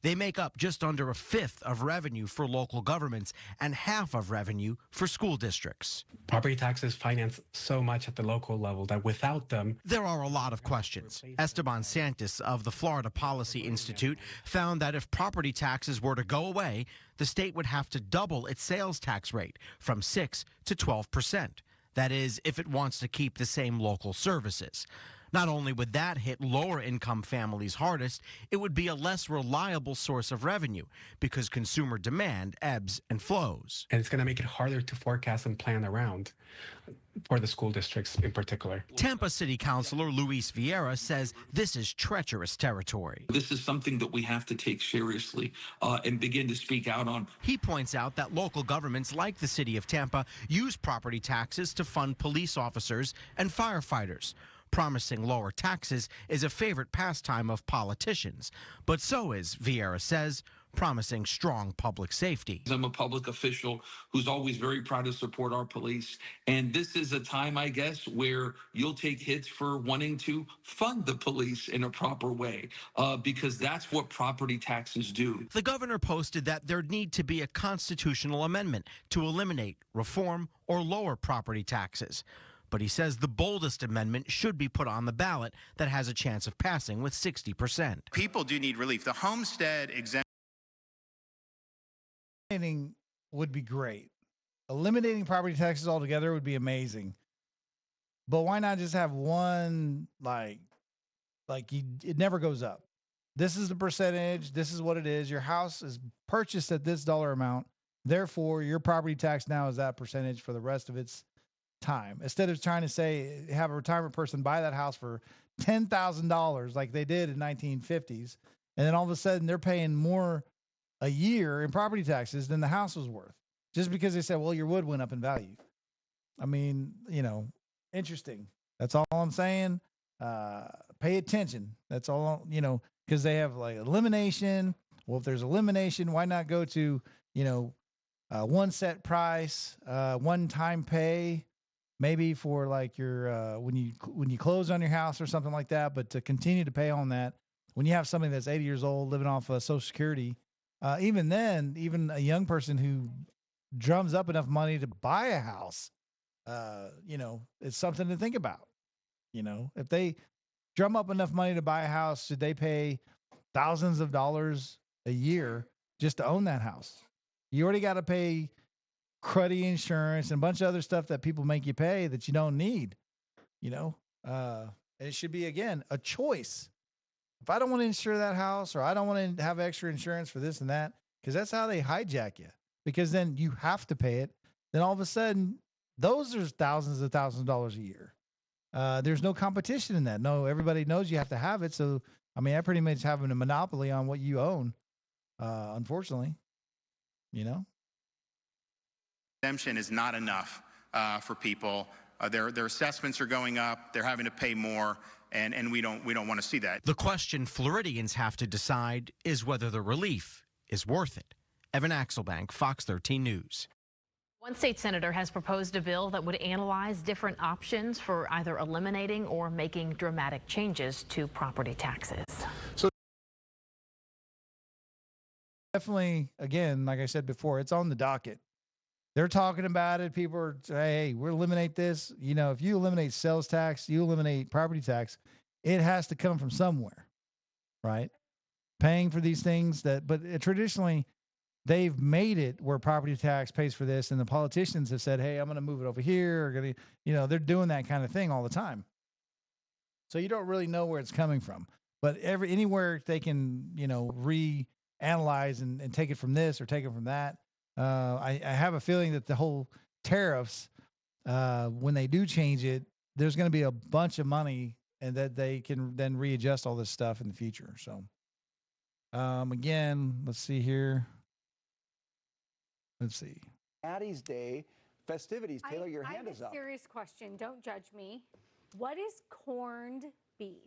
They make up just under a fifth of revenue for local governments and half of revenue for school districts. Property taxes finance so much at the local level that without them, there are a lot of questions. Esteban Santos of the Florida Policy Institute found that if property taxes were to go away, the state would have to double its sales tax rate from 6 to 12%. That is, if it wants to keep the same local services. Not only would that hit lower income families hardest, it would be a less reliable source of revenue because consumer demand ebbs and flows. and it's going to make it harder to forecast and plan around for the school districts in particular. Tampa City Councilor Luis Vieira says this is treacherous territory. This is something that we have to take seriously and begin to speak out on. He points out that local governments like the city of Tampa use property taxes to fund police officers and firefighters. Promising lower taxes is a favorite pastime of politicians, but so is, Vieira says, promising strong public safety. I'm a public official who's always very proud to support our police. And this is a time, I guess, where you'll take hits for wanting to fund the police in a proper way, because that's what property taxes do. The governor posted that there'd need to be a constitutional amendment to eliminate, reform, or lower property taxes. But he says the boldest amendment should be put on the ballot that has a chance of passing with 60%. People do need relief. The homestead exemption would be great. Eliminating property taxes altogether would be amazing. But why not just have one, it never goes up. This is the percentage. This is what it is. Your house is purchased at this dollar amount. Therefore, your property tax now is that percentage for the rest of its time. Instead of trying to say, have a retirement person buy that house for $10,000 like they did in 1950s. And then all of a sudden they're paying more a year in property taxes than the house was worth, just because they said, well, your wood went up in value. I mean, interesting. That's all I'm saying. Pay attention. That's all, because they have like elimination. Well, if there's elimination, why not go to, one set price, one time pay, maybe for like your, when you close on your house or something like that, but to continue to pay on that when you have somebody that's 80 years old living off of Social Security. Even then, even a young person who drums up enough money to buy a house, it's something to think about. If they drum up enough money to buy a house, should they pay thousands of dollars a year just to own that house? You already got to pay cruddy insurance and a bunch of other stuff that people make you pay that you don't need. And it should be, again, a choice. If I don't want to insure that house, or I don't want to have extra insurance for this and that, because that's how they hijack you, because then you have to pay it. Then all of a sudden, those are thousands of dollars a year. There's no competition in that. No, everybody knows you have to have it. So, I mean, I pretty much having a monopoly on what you own, unfortunately, you know? Exemption is not enough for people. Their assessments are going up. They're having to pay more, and we don't want to see that. The question Floridians have to decide is whether the relief is worth it. Evan Axelbank, Fox 13 News. One state senator has proposed a bill that would analyze different options for either eliminating or making dramatic changes to property taxes. So definitely, again, like I said before, it's on the docket. They're talking about it. People are saying, hey, we'll eliminate this. You know, if you eliminate sales tax, you eliminate property tax, it has to come from somewhere, right? Paying for these things but traditionally, they've made it where property tax pays for this, and the politicians have said, hey, I'm going to move it over here. Or gonna, they're doing that kind of thing all the time. So you don't really know where it's coming from. But anywhere they can, reanalyze and take it from this or take it from that. I have a feeling that the whole tariffs, when they do change it, there's going to be a bunch of money, and that they can then readjust all this stuff in the future. So, again, let's see here. Let's see. Addie's Day festivities. Taylor, your hand is up. I have a serious question. Don't judge me. What is corned beef?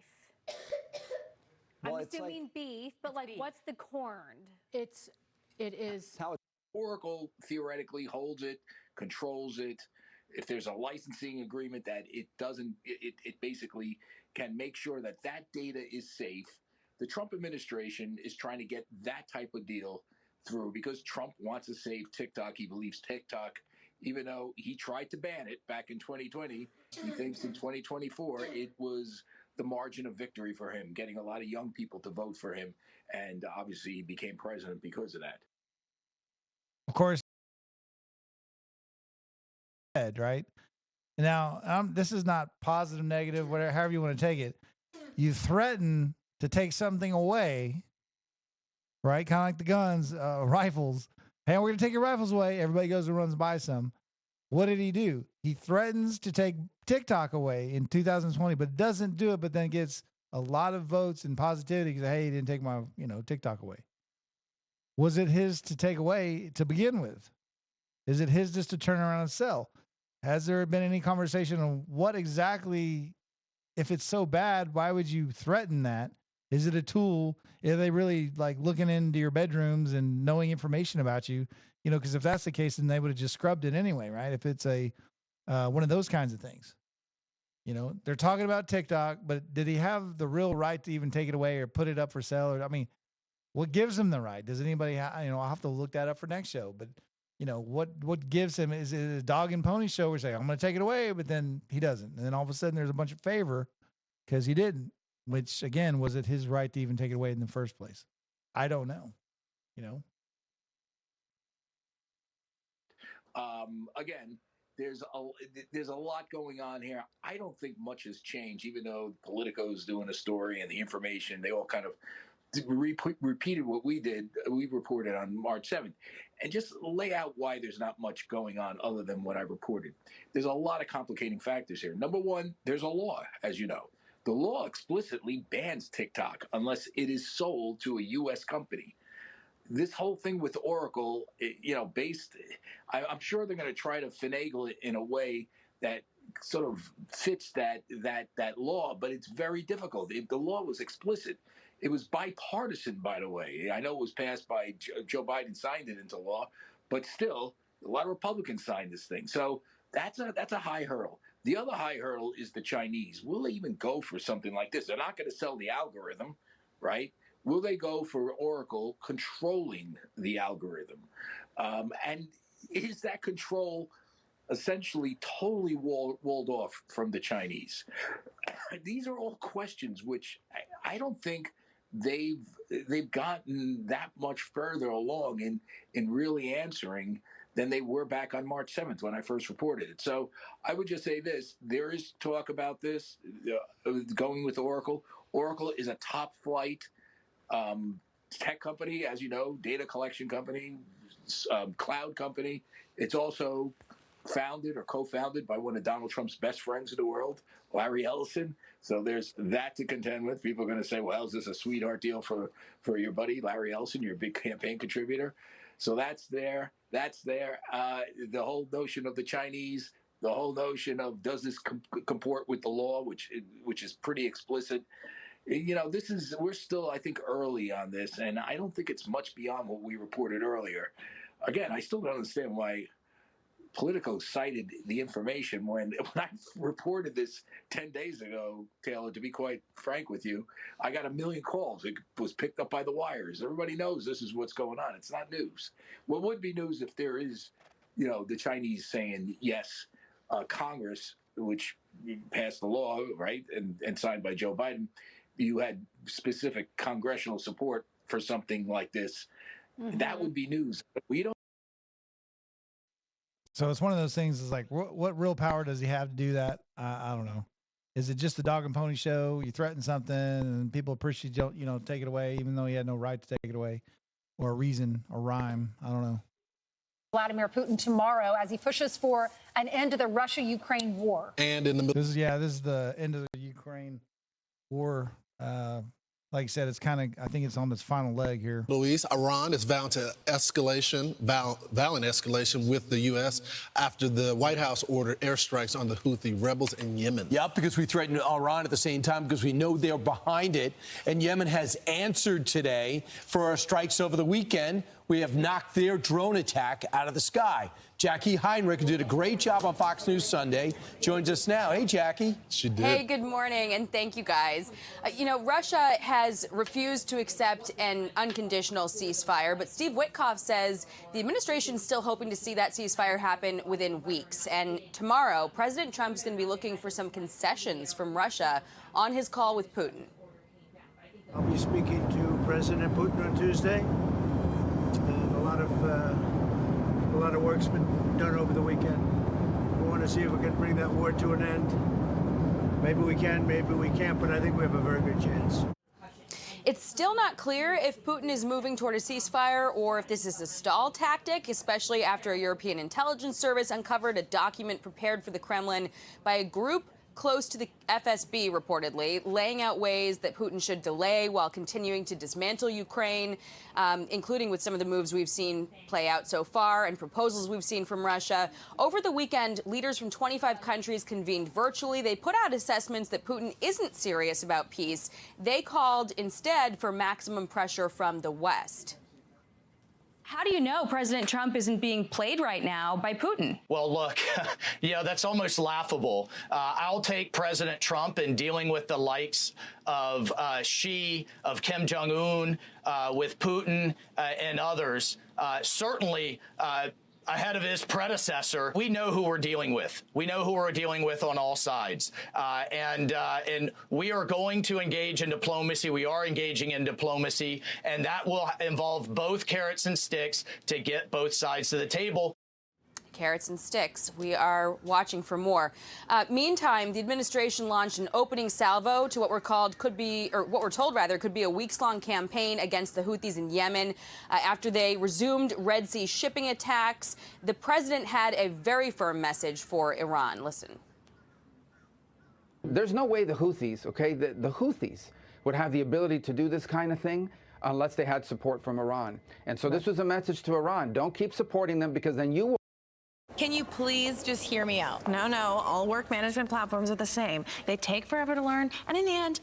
Well, I'm assuming beef, but like, what's the corned? It is. How Oracle theoretically holds it, controls it. If there's a licensing agreement that it doesn't, it basically can make sure that that data is safe. The Trump administration is trying to get that type of deal through because Trump wants to save TikTok. He believes TikTok, even though he tried to ban it back in 2020, he thinks in 2024 it was the margin of victory for him, getting a lot of young people to vote for him. And obviously he became president because of that. Of course, right? Now, this is not positive, negative, whatever, however you want to take it. You threaten to take something away, right? Kind of like the guns, rifles. Hey, we're going to take your rifles away. Everybody goes and runs and buys some. What did he do? He threatens to take TikTok away in 2020, but doesn't do it, but then gets a lot of votes and positivity because, hey, he didn't take my, TikTok away. Was it his to take away to begin with? Is it his just to turn around and sell? Has there been any conversation on what exactly, if it's so bad, why would you threaten that? Is it a tool? Are they really like looking into your bedrooms and knowing information about you? Because if that's the case, then they would have just scrubbed it anyway, right? If it's one of those kinds of things. They're talking about TikTok, but did he have the real right to even take it away or put it up for sale? Or, what gives him the right? Does anybody I'll have to look that up for next show. But, what gives him, is it a dog and pony show where he's like, I'm going to take it away, but then he doesn't. And then all of a sudden there's a bunch of favor because he didn't, which again, was it his right to even take it away in the first place? I don't know, Again, there's a lot going on here. I don't think much has changed, even though Politico's doing a story and the information, they all kind of repeated what we did. We reported on March 7th, and just lay out why there's not much going on other than what I reported. There's a lot of complicating factors here. Number one, there's a law, as you know. The law explicitly bans TikTok unless it is sold to a U.S. company. This whole thing with Oracle, I'm sure they're going to try to finagle it in a way that sort of fits that law, but it's very difficult. The law was explicit. It was bipartisan, by the way. I know it was passed by Joe Biden, signed it into law, but still, a lot of Republicans signed this thing. So that's a high hurdle. The other high hurdle is the Chinese. Will they even go for something like this? They're not going to sell the algorithm, right? Will they go for Oracle controlling the algorithm? And is that control essentially totally walled off from the Chinese? These are all questions which I don't think they've gotten that much further along in really answering than they were back on March 7th when I first reported it. So I would just say this. There is talk about this going with Oracle. Oracle is a top flight tech company, as you know, data collection company, cloud company. It's also founded or co-founded by one of Donald Trump's best friends in the world, Larry Ellison. So there's that to contend with. People are going to say, well, is this a sweetheart deal for your buddy, Larry Ellison, your big campaign contributor? So that's there. The whole notion of the Chinese, the whole notion of does this comport with the law, which is pretty explicit. You know, we're still, I think, early on this, and I don't think it's much beyond what we reported earlier. Again, I still don't understand why Politico cited the information when I reported this 10 days ago, Taylor, to be quite frank with you. I got 1 million calls. It was picked up by the wires. Everybody knows this is what's going on. It's not news. What would be news if there is, you know, the Chinese saying yes, Congress, which passed the law, right, and signed by Joe Biden, you had specific congressional support for something like this. Mm-hmm. That would be news. But we don't. So it's one of those things. Is like, what real power does he have to do that? I don't know. Is it just a dog and pony show? You threaten something, and people appreciate you, take it away, even though he had no right to take it away, or a reason, or rhyme. I don't know. Vladimir Putin tomorrow as he pushes for an end to the Russia-Ukraine war. And in the middle, this is the end of the Ukraine war. Like I said, it's I think it's on its final leg here. Luis, Iran is vowing escalation with the U.S. after the White House ordered airstrikes on the Houthi rebels in Yemen. Yep, because we threatened Iran at the same time because we know they're behind it. And Yemen has answered today for our strikes over the weekend. We have knocked their drone attack out of the sky. Jackie Heinrich, who did a great job on Fox News Sunday, joins us now. Hey, Jackie. She did. Hey, good morning, and thank you, guys. Russia has refused to accept an unconditional ceasefire, but Steve Witkoff says the administration is still hoping to see that ceasefire happen within weeks. And tomorrow, President Trump is going to be looking for some concessions from Russia on his call with Putin. I'll be speaking to President Putin on Tuesday. And a lot of work's been done over the weekend. We want to see if we can bring that war to an end. Maybe we can, maybe we can't, but I think we have a very good chance. It's still not clear if Putin is moving toward a ceasefire or if this is a stall tactic, especially after a European intelligence service uncovered a document prepared for the Kremlin by a group close to the FSB, reportedly, laying out ways that Putin should delay while continuing to dismantle Ukraine, including with some of the moves we've seen play out so far and proposals we've seen from Russia. Over the weekend, leaders from 25 countries convened virtually. They put out assessments that Putin isn't serious about peace. They called instead for maximum pressure from the West. How do you know President Trump isn't being played right now by Putin? Well, look, that's almost laughable. I'll take President Trump in dealing with the likes of Xi, of Kim Jong-un, with Putin and others. Certainly, ahead of his predecessor, we know who we're dealing with. We know who we're dealing with on all sides. And we are going to engage in diplomacy. We are engaging in diplomacy, and that will involve both carrots and sticks to get both sides to the table. Carrots and sticks. We are watching for more. Meantime, the administration launched an opening salvo to what we're told could be a weeks-long campaign against the Houthis in Yemen after they resumed Red Sea shipping attacks. The president had a very firm message for Iran. Listen. There's no way the Houthis, the Houthis would have the ability to do this kind of thing unless they had support from Iran. And so this was a message to Iran. Don't keep supporting them because then you will. Can you please just hear me out? No, all work management platforms are the same. They take forever to learn, and in the end,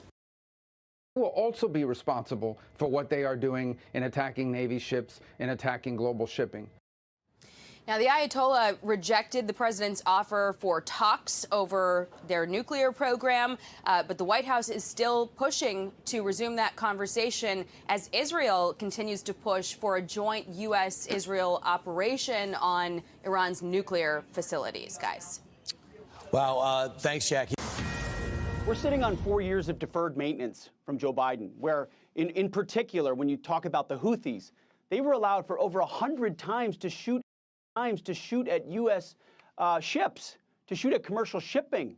will also be responsible for what they are doing in attacking Navy ships, in attacking global shipping. Now, the Ayatollah rejected the president's offer for talks over their nuclear program, but the White House is still pushing to resume that conversation as Israel continues to push for a joint U.S.-Israel operation on Iran's nuclear facilities, guys. Wow. Thanks, Jackie. We're sitting on 4 years of deferred maintenance from Joe Biden, where in particular, when you talk about the Houthis, they were allowed for over 100 times to shoot times to shoot at U.S. Ships, to shoot at commercial shipping.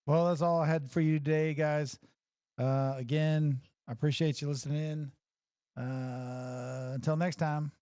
Well, that's all I had for you today, guys. Again, I appreciate you listening in. Until next time.